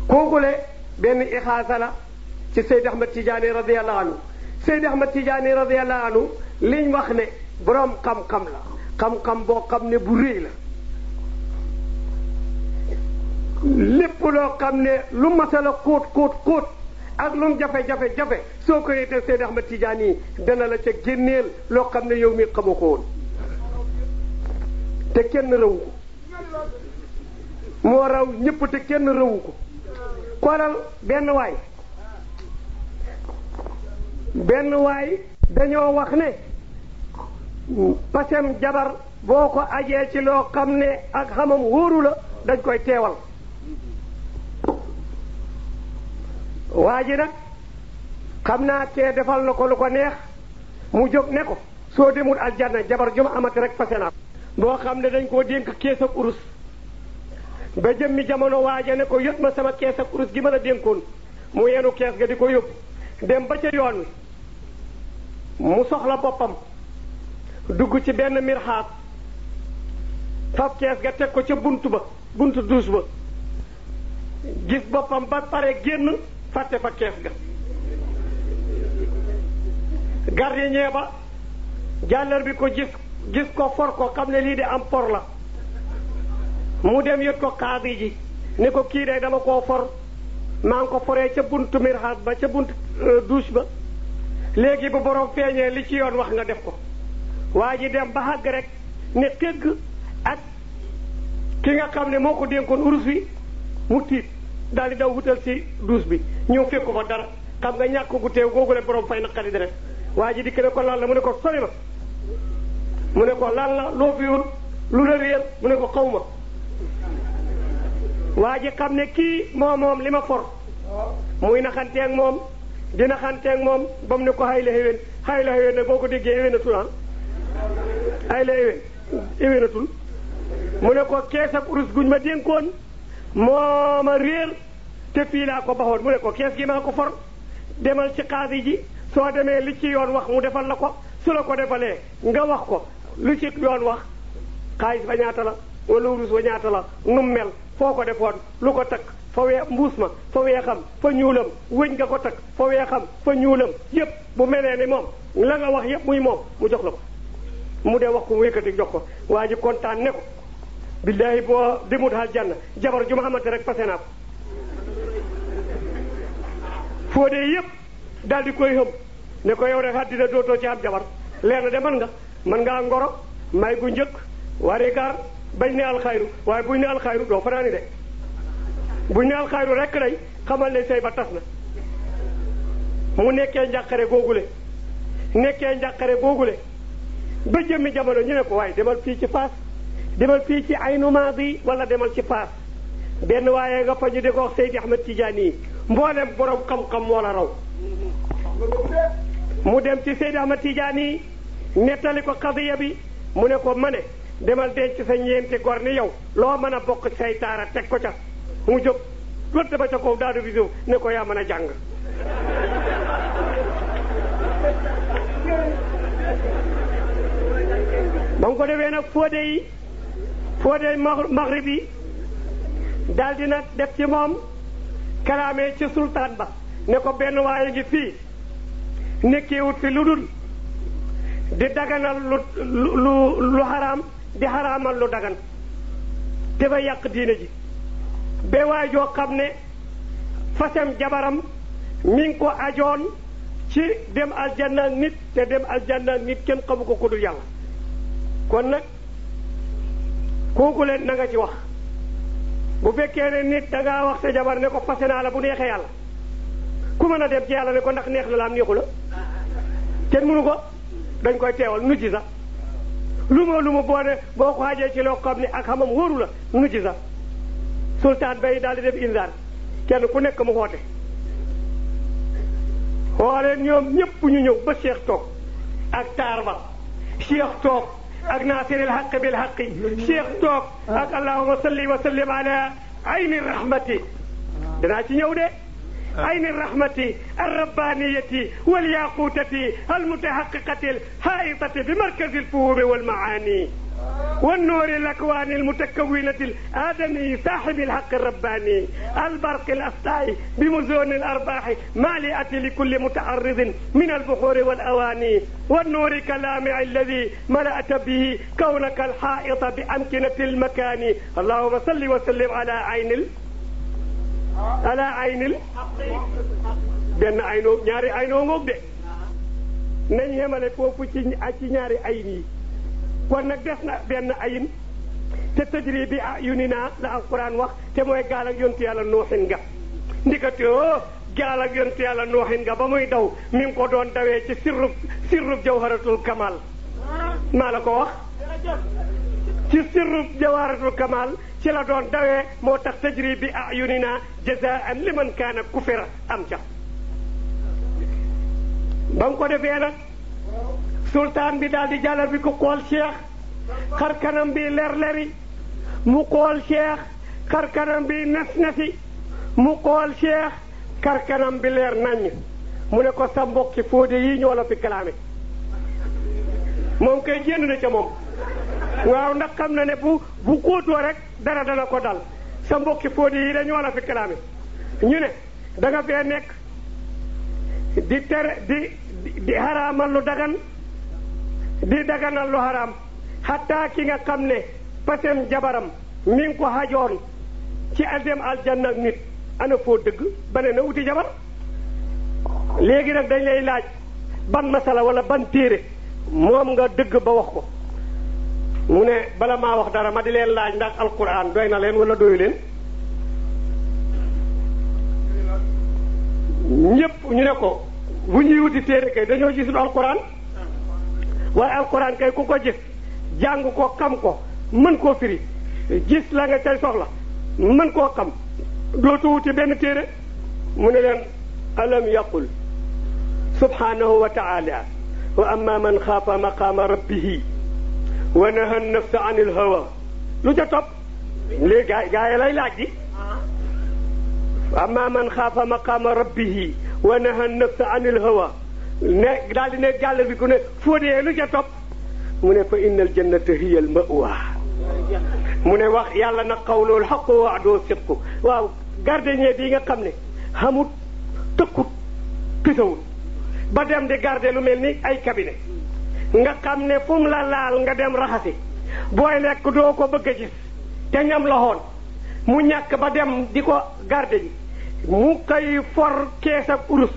[SPEAKER 1] كوكولي بين إخاثة سيد أحمد تجاني رضي الله عنه سيد أحمد تجاني رضي الله عنه لين وخني برام قم لا قم بو قم نبوري لا lépp loo xam ne lu masala xóot ak lu mu jafe soo ko yéetee Seydi Ahmad Tidiane yi dana la ca génneel loo xam ne yow mi xamu ko woon te kenn rawu ko moo raw ñëpp te kenn rawu ko xoolal benn waay dañoo wax ne pasem jabar boo ko ajee ci loo xam ne ak xamam wóoru la dañ koy teewal waa ji nag xam naa kee defal na ko lu ko neex mu jóg ne ko soo demul aljanna jabar juma amati rek fase naa boo xam ne dañ koo dénk kees ak urus ba jëmmi jamono waaja ne ko yot ma sama kees ak urus gi ma la dénkoon mu yenu kees ga di ko yóbbu dem ba ca yoon wi mu soxla boppam dugg ci benn mirxaat fab kees ga teg ko ca buntu duus ba gis boppam ba pare génn fàtte fa kees ga gardien ba jàllar bi ko gis ko for ko xam ne lii de am por la mu dem yot ko xaadi ji ne ko kii de dama koo for maa ngi ko foree ca buntu mirxaat ba ca buntu douche ba léegi bu borom feeñee li ci yoon wax nga def ko waa ji dem ba xàgg rek ne tegg ak ki nga xam ne moo ko dénkoon urus wi mu tiit daal di daw wutal ci douche bi ñëw fekk ko fa dara xam nga ñàkk gu teew googu le borom fay naqari deret waa ji dikk ne ko lan la mu ne ko sori ma mu ne ko lan la loo fi wut lu la réer mu ne ko xaw ma waa ji xam ne kii moom li ma for muy naxanteeg moom di naxanteeg moom ba mu ne ko xay la xéwén nag boo ko déggee éwénatul xay la éwénatul mu ne ko kees ak urus guñ ma dénkoon moo ma réer te fii laa ko baxoon mu ne ko kees gi maa ko for demal ci xaadi ji soo demee li ci yoon wax mu defal la ko su la ko defalee nga wax ko lu ci yoon wax xaalis ba ñaata la wala urus ba ñaata la num mel foo ko defoon lu ko takk fa mbuus ma fa weexam fa ñuulam wëñ nga ko takk fa weexam fa ñuulam yépp bu melee ni moom la nga wax yépp muy moom mu jox la ko mu dee wax ko mu yëkkati jox ko waa ji kontaan ne ko billaahi boo demut aljanna jabar ju ma xamante rek fase naa ko foo dee yépp daal di koy xëm ne ko yow rek àddina dootoo ci am jabar leer na de mën ngaa ngoro may gu njëkk wari gar bañ ne alxayru waaye buñ ne alxayru doo fanaani de buñ ne alxayru rek day xamal ne sëy ba tas na mu nekkee njàqare googule ba jëmmi jamono ñu ne ko waaye demal fii ci Faas demal fii ci Aynu Maadi wala demal ci Faas benn waaye nga fa ñu di ko wax Seydi Ahmad Tidiane yi mboolem borom xam-xam moo la raw mu dem ci Seydi Ahmad Tidiane yi nettali ko xadiya bi mu ne ko ma ne demal denc sa ñeenti gor ni yow loo mën a bokk say taara teg ko ca mu jóg lotte ba ca kaw daadu bi suuf ne ko yaa mën a jàng ba mu ko defee nag fóode maghrib yi daal di nag def ci moom kalaamee ci sultaan ba ne ko benn waaye ngi fii nekkeewut fi lu dul di daganal lu xaraam di xaraamal lu dagan te fa yàq diine ji ba waajoo xam ne fasem jabaram mi ngi ko ajoon ci dem aljanna nit te dem aljanna nit kenn xamu ko ku dul yàlla kon nag kooku leen na nga ci wax bu fekkee ne nit da ngaa wax sa jabar ne ko fase naa la bu neexee yàlla ku mën a dem ci yàlla ne ko ndax neex na la am neexu la kenn mënu ko dañ koy teewal nu ci sax lu ma boo ko xaajee ci loo xam ne ak xamam wóoru la nu ci sax sultaan bay daal di def inzar kenn ku nekk mu xoote xooleen ñoom ñëpp ñu ñëw ba cheikh toog ak taar ba cheikh toog ak naasiril xaq bil xaqi cheikh toog ak allahuma salli wa sallim ala ayni rahmati danaa ci ñëw de ayni rahmati arrabbaniyati walyaqutati almutahaqiqati alhaitati bi markazi alfuhumi walmaani والنور الأكوان المتكونة الآدمي صاحب الحق الرباني البرق الأفتاي بمزون الأرباح مالئة لكل متعرض من البحور والأواني والنور كلامع الذي ملأت به كونك الحائط بأمكنة المكان اللهم صل وسلم على عين benn aynoo ñaari aynoo ngoog de nañ yemale foofu ci ñaari ayn yi kon nag des na benn ayin te tajri bi ayunina la alquran wax te mooy gaal ak yontu yàlla nooxin nga ndikate gaal ak yontu yàlla nooxin nga ba muy daw mi ngi ko doon dawee ci sirrub jawharatul kamal maa la ko wax ci sirrub jawharatul kamal ci la doon dawee moo tax tajri bi ayunina jazaan liman kaana kufira am ca ba mu ko defee nag sultaan bi daal di jàllar bi ko xool cheikh xar kanam bi ler-leri mu xool cheikh xar kanam bi nes-nesi mu xool cheikh xar kanam bi leer naññ mu ne ko sa mbokki fóode yi ñoo la fi kalaame moom koy jénn na ca moom waaw ndax xam na ne bu kóotoo rek dana ko dal sa mbokki fóode yi dañoo la fi kalaame ñu ne da nga fee nekk di tere di xaraamal lu dagan di daganal lu haram xataa ki nga xam ne pasem jabaram mi ngi ko xajoon ci adem aljanna ak nit ana foo dëgg ba ne na uti jabar léegi nag dañ lay laaj ban masala wala ban téere moom nga dëgg ba wax ko mu ne bala maa wax dara ma di leen laaj ndax alquran doy na leen wala doyu leen ñëpp ñu ne ko bu ñuy wuti téere kay dañoo gisul alquran waaye alquran kay ku ko gis jàng ko xam ko mën koo firi gis la nga cay soxla mën koo xam dootu wuti benn téere mu ne leen alam yaqul subhanahu wa taala wa amma man xaafa maqaama rabbihi wa naha nafsa an il hawa lu ca topp léegi gaa yi lay laaj di wa amma man xaafa maqaama rabbihi wa naha nafsa an il hawa ne daal di ne jàll bi ku ne foo dee lu ca topp mu ne fa innal jannata hiya al ma'wa mu ne wax yàlla na qawlul haqq wa wa'du sidq waaw gardien bi nga xam ne xamut tëkkut pisawut ba dem di garder lu mel ni ay cabinet nga xam ne fu mu la laal nga dem raxasi booy lekk doo ko bëgg a gis te ñam loxoon mu ñàkk ba dem di ko garder ji mu koy for kees ak urus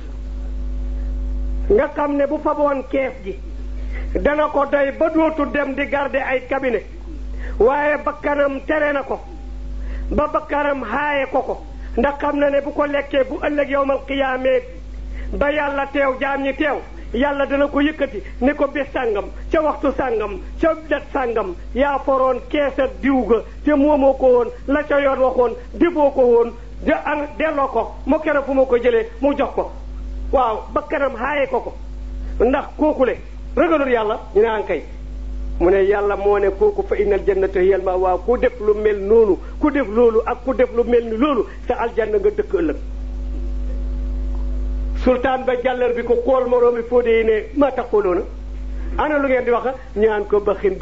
[SPEAKER 1] nga xam ne bu faboon kees gi dana ko doy ba dootu dem di garder ay cabinet waaye bakkanam tere na ko ba bakkanam xaaye ko ndax xam na ne bu ko lekkee bu ëllëg yowmal qiyaamee ba yàlla teew jaam ñi teew yàlla dana ko yëkkati ne ko bés sàngam ca waxtu sàngam ca dat sàngam yaa foroon kees ak diw ga te moomoo ko woon la ca yoon waxoon diboo ko woon delloo ko mu kere fu ma ko jëlee mu jox ko waaw bakkanam xaaye ko ndax kookule ragalul yàlla ñu ne ankay mu ne yàlla moo ne kooku fa innal jannata hiyal ma waaw ku def lu mel noonu ku def loolu ak ku def lu mel ni loolu sa aljanna nga dëkk ëllëg sultaan ba jàllar bi ko xool moroomi fóode yi ne ma taqooloona ana lu ngeen di wax ñaan ko baxin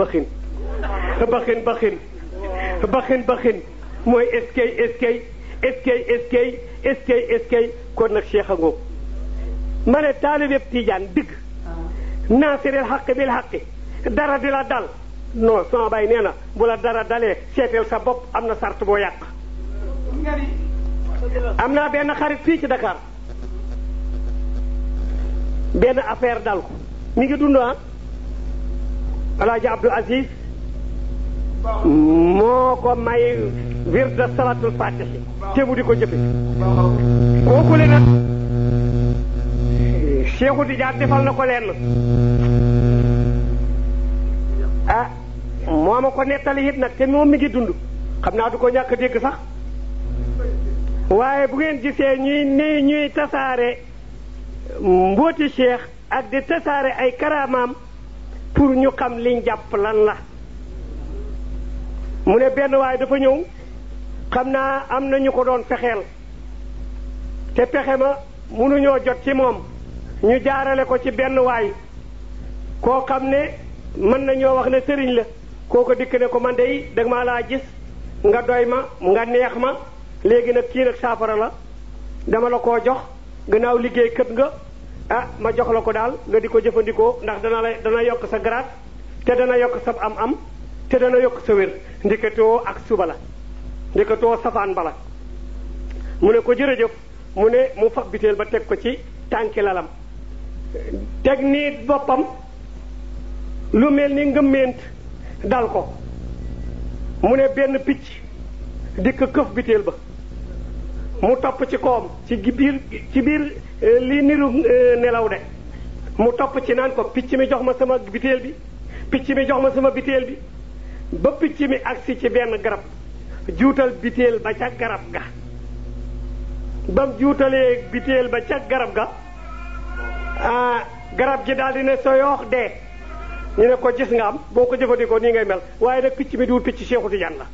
[SPEAKER 1] mooy eskay kon nag cheikh a ngoog ma ne taalibe Tijaan digg naasiril xaq bil xaqi dara di la dal non sama bay nee na bu la dara dalee seeteel sa bopp am na sart boo yàq am naa benn xarit fii ci Dakar benn affaire dal ko mi ngi dund Alaaji Abdou Aziz moo ko may wirda salatul fatihi te mu di ko jëfe kooku le nag Cheikhu Tidiane defal na ko leen moo ma ko nettali it nag te moom mi ngi dund xam naa du ko ñàkk dégg sax waaye bu ngeen gisee ñuy tasaare mbooti cheikh ak di tasaare ay karamaam pour ñu xam liñ jàpp lan la mu ne benn waaye dafa ñëw xam naa am na ñu ko doon fexeel te pexe ma mënuñoo jot ci moom ñu jaarale ko ci benn waay koo xam ne mën nañoo wax ne sëriñ la kooko dikk ne ko man de danga maa laa gis nga doy ma nga neex ma léegi nag kii nag saafara la dama la koo jox gannaaw liggéey kët nga ma jox la ko daal nga di ko jëfandikoo ndax dana yokk sa garaat te dana yokk sa am te dana yokk sa wér ndikatoo ak suba la ndikatoo safaan bala mu ne ko jërëjëf mu ne mu fab biteel ba teg ko ci tànki lalam teg nii boppam lu mel ni ngëmmeent dal ko mu ne benn picc dikk këf biteel ba mu topp ci koom ci biir li niru nelaw de mu topp ci naan ko picc mi jox ma sama biteel bi picc mi jox ma sama biteel bi ba picc mi agsi ci benn garab juutal biteel ba ca garab ga ba mu juutalee biteel ba ca garab ga garab gi daal di ne soyoox dee ñu ne ko gis nga am boo ko jëfandikoo nii ngay mel waaye nag picc mi duwul picc Cheikhu Tidiane la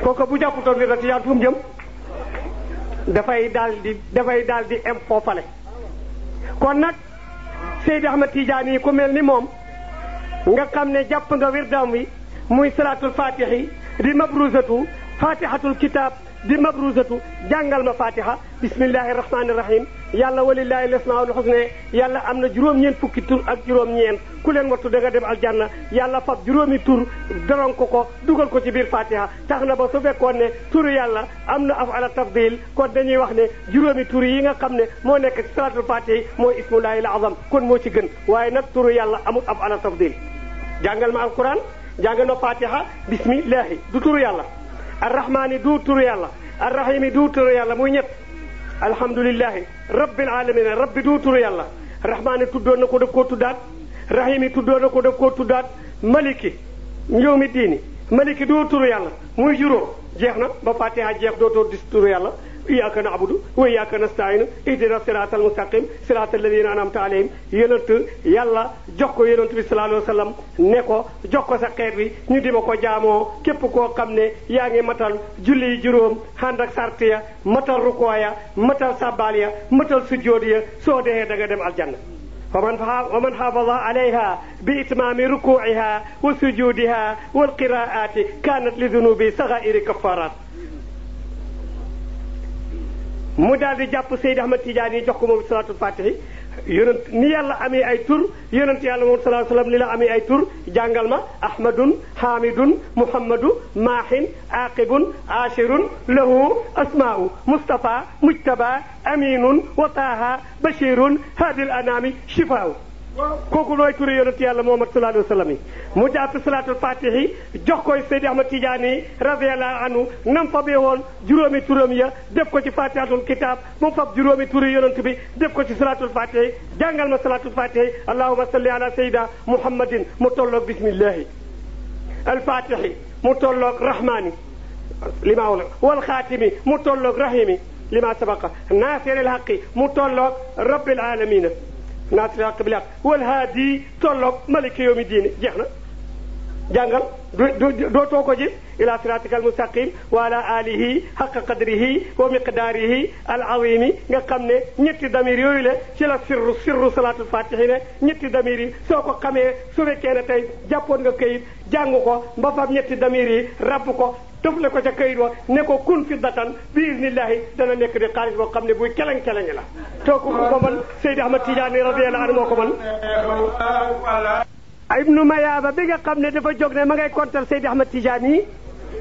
[SPEAKER 1] kooku bu jàpputoon bi da Tidiane fu mu jëm dafay daal di em foofale kon nag Seydi Ahmad Tidiane yi ku mel ni moom nga xam ne jàpp nga wirdam wi muy salaatul fatihi di mabruzatu fatihatul kitab di mabruzatu jàngal ma fatiha bismillahi rahmani rahim yàlla walillahi lasmaul husna yàlla am na juróom-ñeent fukki tur ak juróom-ñeent ku leen wattu da nga dem aljanna yàlla fab juróomi tur doron ko dugal ko ci biir fatiha tax na ba su fekkoon ne turu yàlla am na afala tafdil kon dañuy wax ne juróomi tur yi nga xam ne moo nekk ci salatul fatihi mooy ismullahi al azam kon moo ci gën waaye nag turu yàlla amul afala tafdil jàngal ma alquran jàngal ma fatiha bismillahi du turu yàlla arrahmani du turu yàlla arrahimi du turu yàlla muy ñett alhamdulillahi rabbil alamin rabbi du turu yàlla rahmani tuddoon na ko daf koo tuddaat rahimi tuddoon na ko daf koo tuddaat maliki yawmi diini maliki du turu yàlla muy juróom jeex na ba fatiha jeex dootoo dis turu yàlla iyyaka na'budu wa iyyaka nasta'in ihdina siratal mustaqim siratal ladina an'amta alayhim yonent yàlla jox ko yonent bi sallallahu alayhi wa sallam ne ko jox ko sa xeet bi ñu di ma ko jaamoo képp koo xam ne yaa ngi matal julli juróom ànd ak sart ya matal rukoo ya matal sabbal ya matal sujjóot ya soo dee da nga dem aljanna ومن حافظ عليها بإتمام ركوعها وسجودها والقراءات كانت لذنوب صغائر كفارات mu daal di jàpp Seydi Ahmad Tidiane yi jox ko moom salaatul fatihi yonent ni yàlla amee ay tur yonent yàlla moom sallallahu alayhi wa sallam ni la amee ay tur jàngal ma ahmadun hamidun muhammadu maahin aqibun ashirun lahu asmaa'u mustafa mujtaba aminun wa taaha bashirun hadil anami shifaa'u kooku looy turi yonent yàlla Muhammad sallallahu alayhi wa sallam yi mu jàpp salaatul fatihi jox koy Seydi Ahmad Tidiane yi radiyallahu anhu nam fa bee woon juróomi turam ya def ko ci fatihatul kitab mu fab juróomi turi yonent bi def ko ci salaatul fatihi jàngal ma salaatul fatihi allahumma salli ala sayyidina muhammadin mu tolloog bismillahi alfatihi mu tolloog rahmani lima wala wal xaatimi mu tolloog rahimi lima sabaqa naasiril haqi mu tolloog rabbil alamina naasiril haqi bil haqq wal haadi tolloog maliki yawmi diini jeex na jàngal dootoo ko gis ila siratika al mustaqim wa ala alihi haqqa qadrihi wa miqdaarihi al azimi nga xam ne ñetti damir yooyu la ci la sirru salaatul fatihi ne ñetti damir yi soo ko xamee su fekkee ne tey jàppoon nga këyit jàng ko ba fab ñetti damir yi rabb ko tofle ko ca këyit wa ne ko kun fi datan bi iznillahi dana nekk di xaalis boo xam ne buy keleng-keleng la tooku ko man Seydi Ahmad Tidiane radiyallahu anhu moo ko man ibnu mayaaba bi nga xam ne dafa jóg ne ma ngay kontal Seydi Ahmad Tidiane yi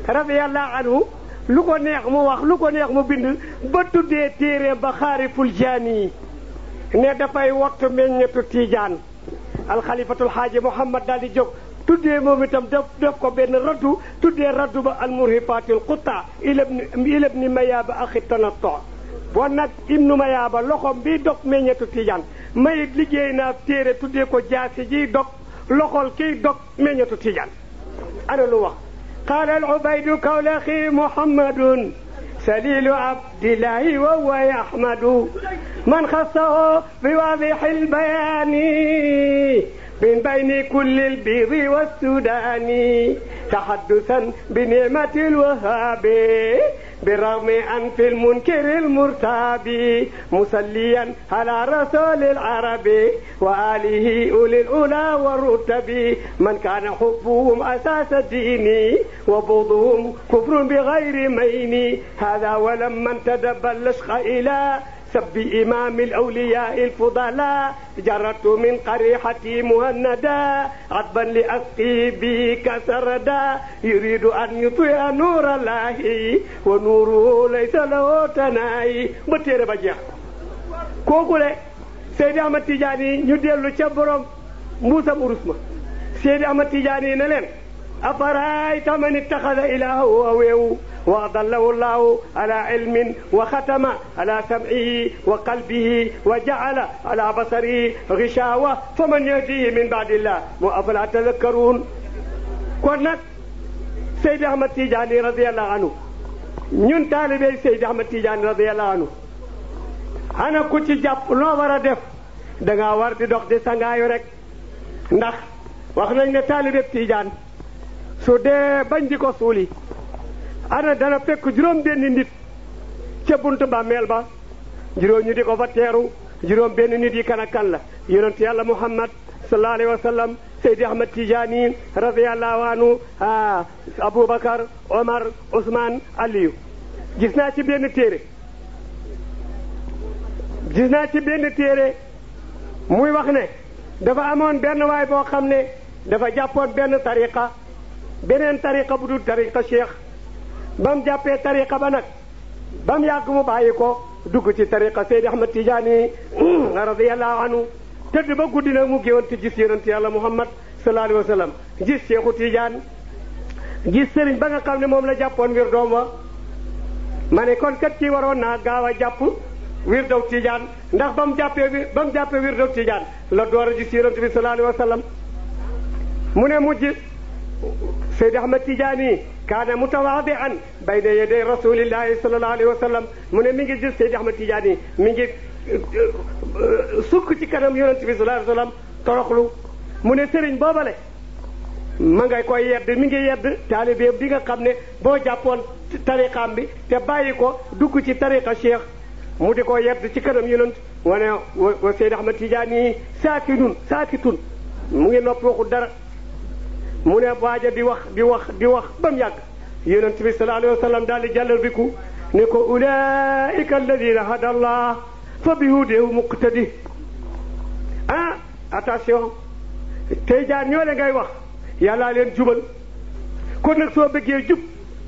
[SPEAKER 1] radiyallahu anhu lu ko neex mu wax lu ko neex mu bind ba tuddee téere ba xaariful jaani ne dafay wattu meññetu tiijaan alxalifatul xaaji Muhammad daal di jóg tuddee moom itam def ko benn raddu tuddee raddu ba almurhifatil qutta ilabni mayaaba axi tanatto bon nag ibnu mayaaba loxom bi dog meññetu tiijaan mayit liggéey naa téere tuddee ko jaasi ji dog loxol kiy dog meññetu tiijaan ana lu wax qaala al ubaydu kawlaxi muhammadun salilu abdillahi wa huwa yahmadu man xassahu bi waadixil bayaani min bayni kulli lbiidi wassudaani taxaddusan bi nicmati lwahaabi بالرغم أن في المنكر المرتاب مصليا على رسول العرب وآله أولي الأولى والرتب من كان حبهم أساس الدين وبغضهم كفر بغير مين هذا ولما انتدب اللشق إلى سب إمام الأولياء الفضلاء جرت من قريحتي مهندا عطبا لأسقي به كسردا يريد أن يطيع نور الله ونوره ليس له تناهي بتير بجيخ كوكولي سيدي أحمد تيجاني ندير له borom موسى مرسمة سيدي أحمد تيجاني نلين أفرأيت من اتخذ إلهه هواه وأضله الله على علم وختم على سمعه وقلبه وجعل على بصره غشاوة فمن يهديه من بعد الله وأفلا تذكرون كونك سيد أحمد تيجاني رضي الله عنه ñun taalibe Seydi Ahmad Tidiane radiyallahu anhu ana ku ci jàpp loo war a def da ngaa war di dox di sangaayu rek ndax wax nañ ne taalibe Tidiane su dee bañ di ko suuli ana dana fekk juróom benn nit ca buntu bàmmeel ba juróom ñu di ko fa teeru juróom benn nit yi kan ak kan la yonent yàlla Muhammad sallallahu alayhi wa sallam Seydi Ahmad Tidiane radiyallahu anhu Aboubacar Omar Ousmane Aliou gis naa ci benn téere muy wax ne dafa amoon benn waay boo xam ne dafa jàppoon benn tariqa beneen tariqa bu dul tariqa cheikh ba mu jàppee tariqa ba nag ba mu yàgg mu bàyyi ko dugg ci tariqa Seydi Ahmad Tidiane radiyallahu anhu tëdd ba guddi nag mu géwoon te gis yonent yàlla Muhammad sallallahu alayhi wa sallam gis Seexu Tidiane gis sëriñ ba nga xam ne moom la jàppoon wir doom wa ma ne kon kat kii waroon naa gaaw a jàpp wir daw Tidiane ndax ba mu jàppee wir daw Tidiane la door a gis yonent bi sallallahu alayhi wa sallam mu ne mujj Seydi Ahmad Tidiane kaana mutawaadi'an bayna yaday rasulillahi sallallahu alayhi wa sallam mu ne mi ngi gis Seydi Ahmad Tidiane mi ngi sukk ci kanam yonent bi sallallahu alayhi wa sallam toroxlu mu ne sëriñ boobale ma ngay koy yedd mi ngi yedd taalibeem bi nga xam ne boo jàppoon tariqaam bi te bàyyi ko dugg ci tariqa cheikh mu di ko yedd ci kanam yonent wane wa Seydi Ahmad Tidiane saakitun mu ngi noppi waxul dara mu ne waaja di wax ba mu yàgg yonent bi sallallahu alayhi wa sallam daal di jàllal biku ne ko ulaika alladina hada allah fa bi hudeehu muqtadi attention tey jaar ñoo le ngay wax yàllaa leen jubal kon nag soo bëggee jub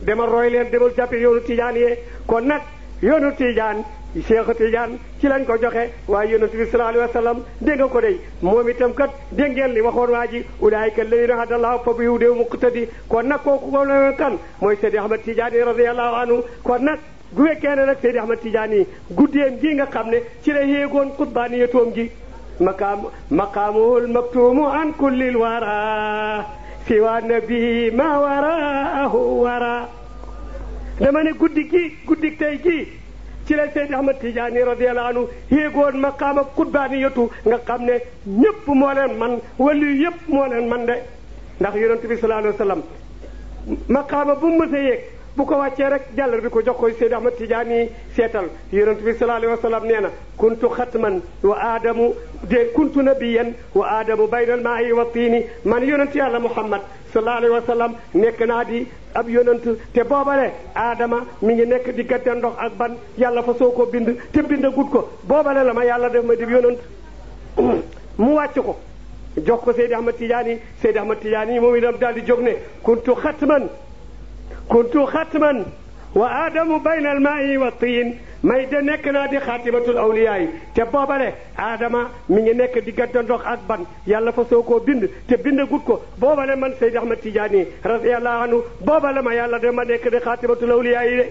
[SPEAKER 1] demal roy leen demal jàppe yoonu Tidiane yee kon nag yoonu Tidiane Cheikh Tidiane ci lañ ko joxe waaye yonent bi sallallahu alayhi wa sallam dégg nga ko dey moom itam kat dégg ngeen li waxoon waa ji ulaayika alladina hadallahu fa bi hudeehu muqtadi kon nag kooku ko kan mooy Seydi Ahmad Tidiane radiyallahu anhu kon nag gu fekkee ne nag Seydi Ahmad Tidiane guddeem gi nga xam ne ci la yéegoon xutbaaniyatoom gi maqaamuhul maktuumu an kullil wara siwa nabi ma waraahu wara dama ne guddi tey gi ci la Seydi Ahmad Tidiane radiyallahu anhu yéegoon maqaama xutbaaniyatu nga xam ne ñëpp moo leen man wali yëpp moo leen man de ndax yonent bi sallallahu alayhi wa sallam maqaama bu mu mës a yéeg bu ko wàccee rek jàllar bi ko jox koy Seydi Ahmad Tidiane seetal yonent bi sallallahu alayhi wa sallam nee na kuntu xatman wa aadamu kuntu nabiyan wa aadamu bayna almaa'i wa tiini man yonent yàlla Muhammad sallallahu alayhi wa sallam nekk naa di ab yonent te boobale aadama mi ngi nekk diggante ndox ak ban yàlla fa soo ko bind te bind gut ko boobale la ma yàlla def ma di yonent mu wàcc ko jox ko Seydi Ahmad Tidiane moom itam daal di jóg ne kuntu xatman wa aadamu bayna al maa'i wa tiin may de nekk naa di xaatimatul awliyaa yi te boobale aadama mi ngi nekk diggante ndox ak ban yàlla fa soo koo bind te bindagut ko boobale man Seydi Ahmad Tijaani radiyallahu anhu boobale ma yàlla de ma nekk di xaatimatul awliyaa yi de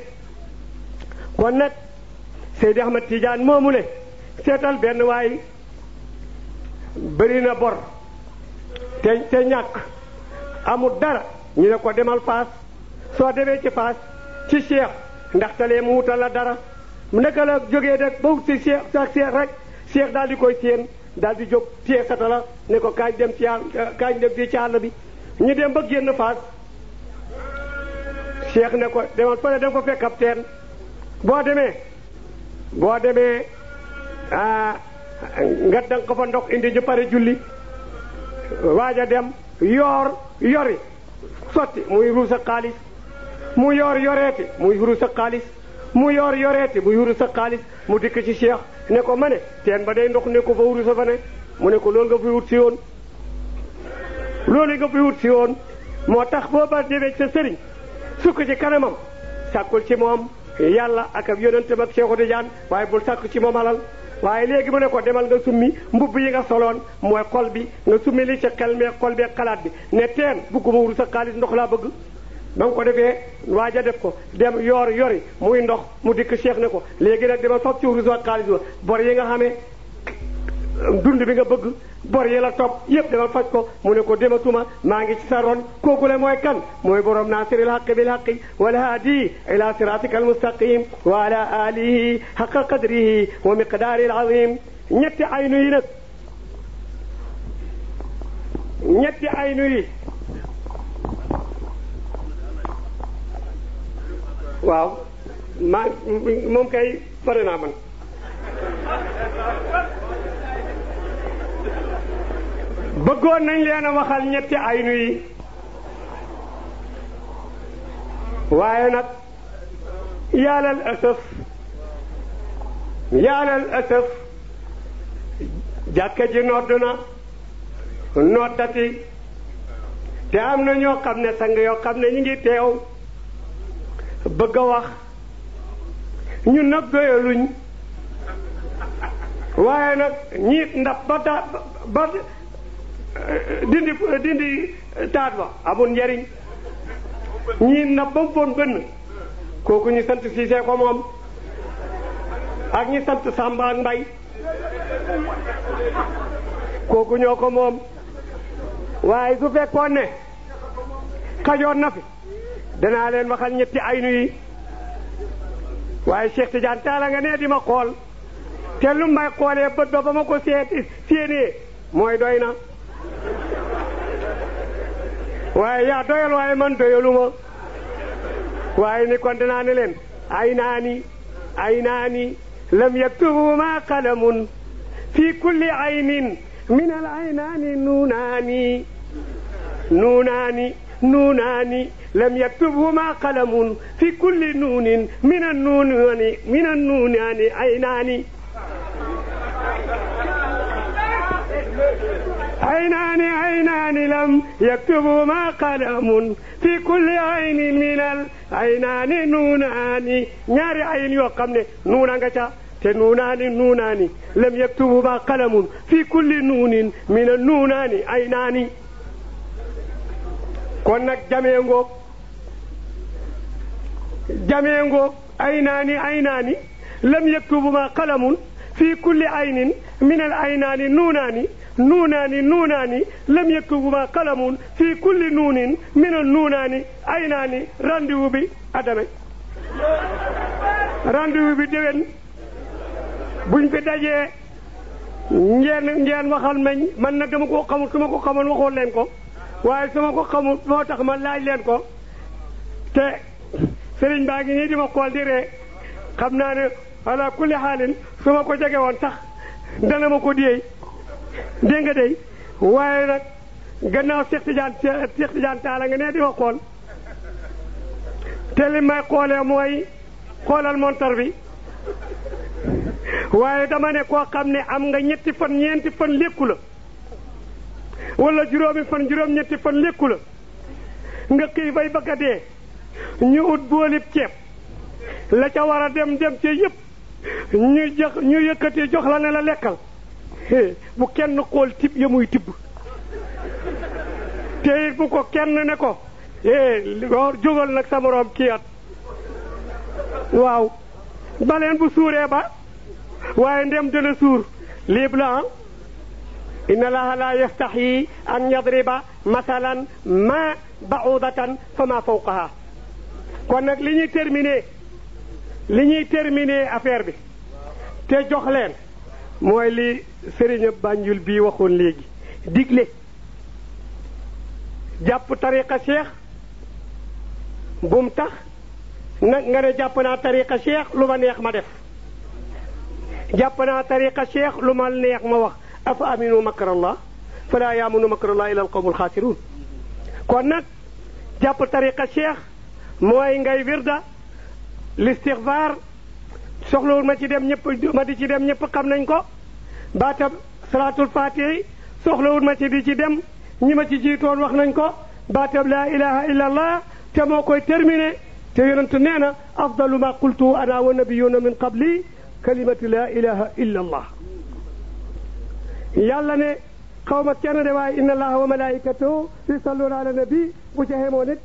[SPEAKER 1] kon nag Seydi Ahmad Tijaan moomu le seetal benn waay bëri na bor te ñàkk amul dara ñu ne ko demal Faas soo demee ci Faas ci Cheikh ndaxte lee mu wutal la dara mu naka la jógee rek ba wut si Cheikh rek Cheikh daal di koy séen daal di jóg téye sata la ne ko kañ dem ci kañ dem fii ci àll bi ñu dem ba génn Faas Cheikh ne ko demal fële dem ko fekk ab teen boo demee nga danga ko fa ndox indi ñu pare julli waaj a dem yori sotti muy ruus ak xaalis mu yoreeti muy ruus ak xaalis mu yoreeti muy ruus ak xaalis mu dikk ci Cheikh ne ko ma ne teen ba day ndox ne ko fa ruusa fa ne mu ne ko loolu nga fi wut si woon loolu nga fi wut si woon moo tax boo ba demee sa sëriñ sukk ci kanamam sàkkul ci moom yàlla ak ab yonentam ak Cheikhu Tijaan waaye bul sàkk ci moom alal waaye léegi mu ne ko demal nga summi mbubb yi nga soloon mooy xol bi nga summi li ci xel mee xol bee xalaat bi ne teen bugguma wuru sa xaalis ndox laa bëgg ba nga ko defee waaj a def ko dem yori muy ndox mu dikk Cheikh ne ko léegi nag dama soog ci wuru sa xaalis ba bor yi nga xamee dund bi nga bëgg bor yi la topp yëpp demal faj ko mu ne ko dematuma maa ngi ci sa ron kooku le mooy kan mooy borom naasiril haqqi bil haqqi wal haadi ila siratika al mustaqim wa ala alihi haqqa qadrihi wa miqdaari al azim ñetti aynu yi nag ñetti aynu yi waaw maa moom kay pare naa man bëggoon nañ leen a waxal ñetti aynu yi waaye nag yaalal asaf jàkka ji nodd na noddati te am na ñoo xam ne sang yoo xam ne ñu ngi teew bëgg a wax ñun nag doyaluñ waaye nag ñiit ndax ba dindi taat ba amul njariñ ñii na ba mu foon bënn kooku ñu sant Siise ko moom ak ñi sant Samba ak Mbay kooku ñoo ko moom waaye su fekkoon ne xajoon na fi danaa leen waxal ñetti aynu yi waaye Cheikh Tidiane Talla nga ne di ma xool te lu may xoolee bët ba ma ko séenee mooy doy na waaye yaa doyal waaye man doyaluma waaye ni kon dinaa ne leen aynaani lam yaktubu ma qalamun fi kulli aynin min al aynaani nuunaani lam yaktubu ma qalamun fi kulli nuunin min an nuunaani aynaani aynaani lam yaktubu ma qalamun fi kulli aynin min al aynaani nuunaani ñaari ayin yoo xam ne nuuna nga ca te nuunaani lam yaktubu ma qalamun fi kulli nuunin min al nuunaani aynaani kon nag jamee ngoog aynaani lam yaktubu ma qalamun fi kulli aynin min al aynaani nuunaani lam yaktubu ma qalamun fi kulli nuunin min al nuunaani aynaani rendez-vous bi adame rendez-vous bi déwén buñ fi dajee ngeen waxal meñ man nag dama ko xamul su ma ko xamoon waxoon leen ko waaye su ma ko xamul moo tax ma laaj leen ko te sëriñ baa ngi nii di ma xool di ree xam naa ne ala kulli xaalin su ma ko jege woon sax dana ma ko diyey dégg nga dey waaye nag gannaaw Cheikh Tidiane Talla nga nee di ma xool te li may xoolee mooy xoolal montar bi waaye dama ne koo xam ne am nga ñetti fan ñeenti fan lekku la wala juróomi fan juróom-ñetti fan lekku la nga xëy bay bëgg a dee ñu ut boolib ceeb la ca war a dem ci yëpp ñu yëkkati jox la ne la lekkal bu kenn xool tib ya muy tibb te it bu ko kenn ne ko jógal nag sa moroom kiyat waaw baleen bu suuree ba waaye ndem dana suur liib la inna allaha la yastaxyi an yadriba masalan ma ba'udatan fa ma fawqaha kon nag li ñuy terminer affaire bi te jox leen mooy li sëriñ Banjul bii waxoon léegi digle jàpp tariqa cheikh bum tax nag nga ne jàpp naa tariqa cheikh lu ma neex ma def jàpp naa tariqa cheikh lu ma neex ma wax afa aminu makrallah fala yaamunu makrallah ila alqawmul xaasiruun kon nag jàpp tariqa cheikh mooy ngay wirda listixfaar soxlawul ma ci dem ñëpp xam nañ ko baatab salaatul faatihi soxlawul ma ci di ci dem ñi ma ci jiitoon wax nañ ko baatab laa ilaha illa allah te moo koy terminé te yonent nee na afdalu ma qultu ana wa nabiyuna min qabli kalimatu laa ilaha illa allah yàlla ne xaw ma kenn de waaye inna allaha wa malaikatahu yusalluna ala nabi bu ca xemoo nit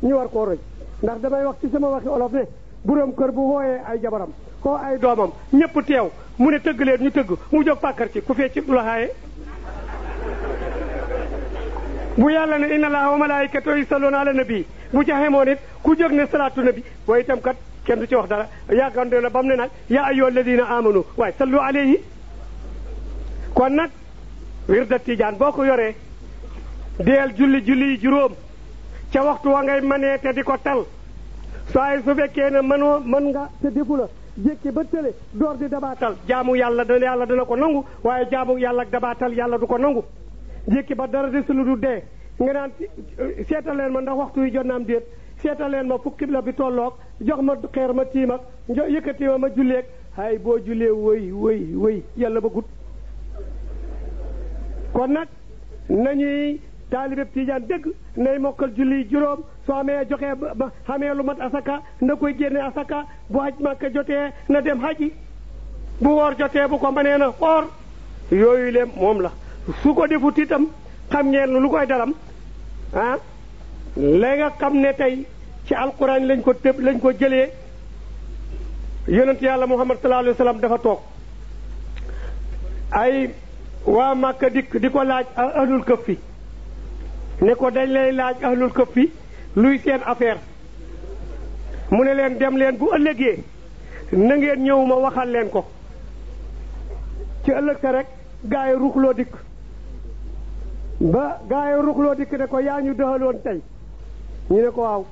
[SPEAKER 1] ñu war koo roy ndax damay wax ci sama waxi olof ne buróom kër bu wooyee ay jabaram koo ay doomam ñëpp teew mu ne tëgg leen ñu tëgg mu jóg pàkkar ci ku fee ci du la xaaye bu yàlla ne inna allaha wa malaikatahu yusalluna ala nabi bu ca xemoo nit ku jóg ne salaatu nabi booy itam kat kenn du ci wax dara yàggande na ba mu ne nag yaa ayyuha alladina amanu waaye sallu alayhi kon nag wirda tijaan boo ko yoree deel julli juróom ca waxtu wa ngay mënee te di ko tal soo su fekkee ne mën nga te defu la jékki ba tële door di dabaatal jaamu yàlla dana ko nangu waaye jaamu yàlla ak dabaatal yàlla du ko nangu jékki ba dara desul lu du dee nga naan seetal leen ma ndax waxtu yi jot na am déet seetal leen ma fukki la bi tolloog jox ma xeer ma tiim ak yëkkati ma julleeg hay boo jullee wëy yàlla ba gut kon nag nañuy taalibe tijaan dëgg nay mokkal julli juróom soo amee joxee ba xamee lu mat asaka na koy génne asaka bu haj Makka jotee na dem haji bu woor jotee bu ko mënee na woor yooyu le moom la su ko defut itam xam ngeen lu koy daram la nga xam ne tey ci alquran lañ ko jëlee yonent yàlla Muhammad sallallahu alayhi wa sallam dafa toog ay waa Makka dikk di ko laaj ahlul kahfi ne ko dañ lay laaj ahlul kahfi luy seen affaire mu ne leen dem leen bu ëllëgee na ngeen ñëw ma waxal leen ko ci ëllëg sa rek gaa yi ruxloo dikk ba gaa yi ruxloo dikk ne ko yaa ñu dëxaloon tey ñu ne ko waaw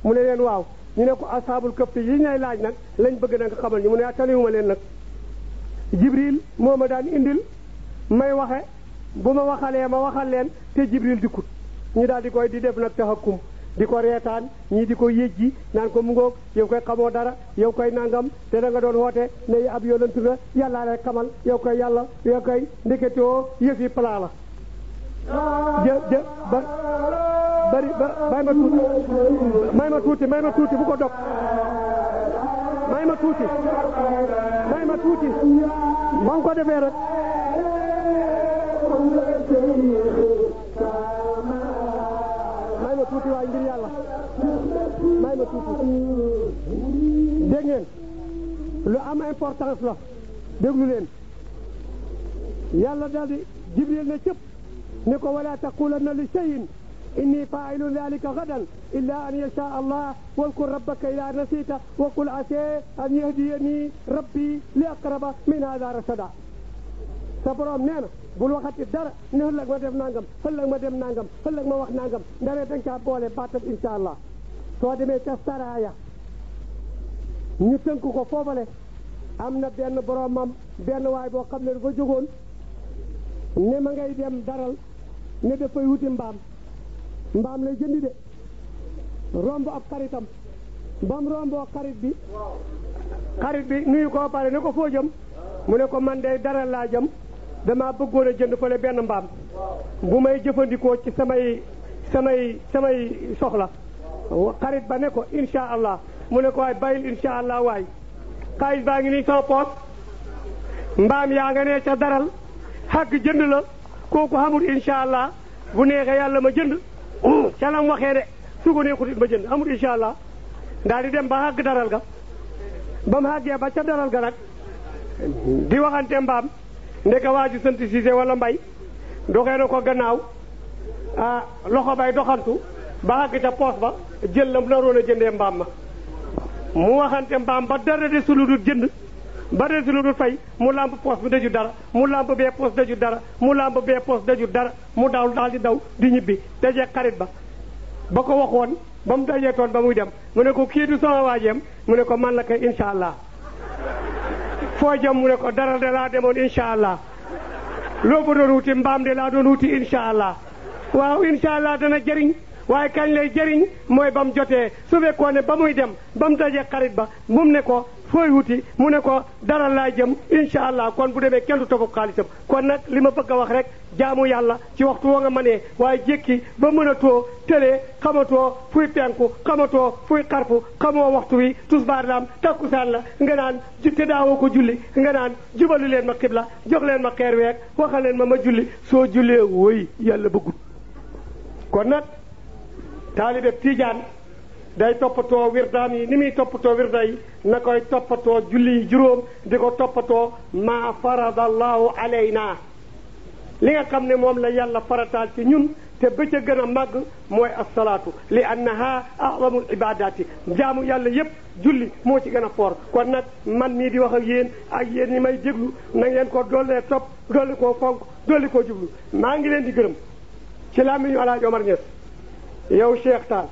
[SPEAKER 1] mu ne leen waaw ñu ne ko ashaabul kahfi yi ñay laaj nag lañ bëgg na nga xamal ñu mu ne taliwuma leen nag Jibril moo ma daan indil may waxe bu ma waxalee ma waxal leen te Jibril dikkut ñu daal di koy di def nag taxakum di ko reetaan ñii di ko yéjji naan ko mu ngoog yow koy xamoo dara yow koy nangam te da nga doon woote ne ab yonent la yàllaa lay xamal yow koy yàlla yow koy ndeketoo yëf yi pala la may ma tuuti bu ko dog may ma tuuti ba nga ko defee rek may ma tuuti waaye ngir yàlla may ma tuuti dégg ngeen lu am importance la déglu leen yàlla daal di Jibril ne cëpp ne ko wala taqulanna li shay'in inni fa'ilun dhalika gadan illa an yasha Allah wadhkur rabbaka idha nasita wa qul asa an yahdiyani rabbi li aqraba min hadha rashada sa borom nee na bul waxati dara ne ëllëg ma def nangam ëllëg ma dem nangam ëllëg ma wax nangam ndare dañ caa boole baatab insha allah soo demee ca saraya ñu tënk ko foofale am na benn boromam benn waay boo xam ne dafa jógoon ne ma ngay dem daral ne dafay wuti mbaam lay jëndi de romb ab xaritam bam romboo xarit bi nuyu ko pare ne ko foo jëm mu ne ko man de daral laa jëm dama bëggoon a jënd fële benn mbaam bu may jëfandikoo ci samay soxla xarit ba ne ko insha allah mu ne ko waay bàyyil incha allah waay xaalis baa ngi nii sama poos mbaam yaa nga nee ca daral xàgg jënd la kooku xamul incha allah bu neexee yàlla ma jënd ca lam waxee de su ko neexut it ma jënd amul incha allah daal di dem ba xàgg daral ga ba mu xàggee ba ca daral ga nag di waxante mbaam ndeka waa ji sant Siise wala Mbay doxee na ko gannaaw loxo bay doxantu ba xàgg ca poos ba jël la mu naroon a jëndee mbaam ma mu waxante mbaam ba dara de su lu dul jënd ba dara de su lu dul fay mu làmb poos bi daju dara mu làmb bee poos daju dara mu làmb bee poos daju dara mu daal di daw di ñibbi dajee xarit ba ko waxoon ba mu dajee toon ba muy dem mu ne ko kii du sama waajeem mu ne ko man la kay incha allah foo jëm mu ne ko dara de laa demoon incha allah loo fa doon wuti mbaam de laa doon wuti incha allah waaw incha allah dana jëriñ waaye kañ lay jëriñ mooy ba mu jotee su fekkoon ne ba muy dem ba mu dajee xarit ba mu ne ko fooy wuti mu ne ko dara laa jëm incha allah kon bu demee kenn du topp xaalisam kon nag li ma bëgg a wax rek jaamu yàlla ci waxtu woo nga mënee waaye jékki ba mën a too tëlee xamatoo fuy penku xamatoo fuy xarfu xamoo waxtu wi tusbaar laam takkusaan la nga naan te daawoo ko julli nga naan jubalu leen ma xibla jox leen ma xeer week waxal leen ma julli soo jullee woy yàlla bëggut kon nag taalibe Tijaan day toppatoo wirdaam yi ni muy toppatoo wirda yi na koy toppatoo julli yi juróom di ko toppatoo maa faradallahu alayna li nga xam ne moom la yàlla farataal ci ñun te ba ca gën a màgg mooy assalaatu li annaha a'zamul ibadaati jaamu yàlla yépp julli moo ci gën a foor kon nag man mii di wax ak yéen ñi may déglu na ngeen ko dollee topp dolli koo fonk dolli koo jublu maa ngi leen di gërëm ci làmmiñu Alaaji Omar Niass yow Cheikh Tall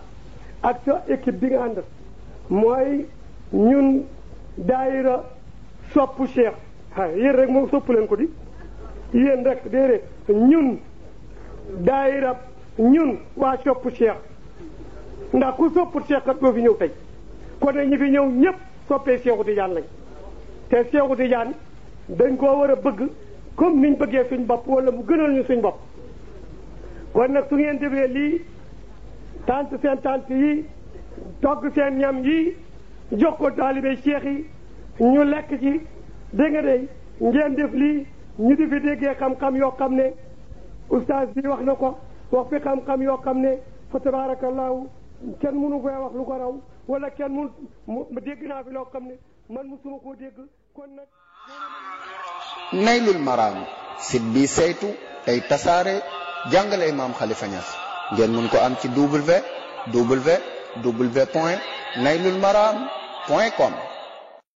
[SPEAKER 1] ak sa équipe bi nga àndal mooy ñun daayira soppu Cheikh yéen rek moom sopp leen ko di yéen rek déedéet ñun daayira ñun waa soppu Cheikh ndax ku soppu Cheikh kat doo fi ñëw tey kon nag ñi fi ñëw ñëpp soppee Cheikhu Tidiane lañ te Cheikhu Tidiane dañ koo war a bëgg comme niñ bëggee suñ bopp wala mu gënal ñu suñ bopp kon nag su ngeen defee lii tant seen tant yi togg seen ñam yi jox ko taalibe Cheikh yi ñu lekk ci dégg nga day ngeen def lii ñu di fi déggee xam-xam yoo xam ne oustaz bi wax na ko wax fi xam-xam yoo xam ne fa tabarakallahu kenn mënu koy wax lu ko raw wala kenn mu dégg naa fi loo xam ne man musuma koo dégg kon nag
[SPEAKER 2] Naylul Maram site bi saytu tey tasaare jàngale Imam Khalifa Niass ngeen mun ko am ci www.naylulmaram.com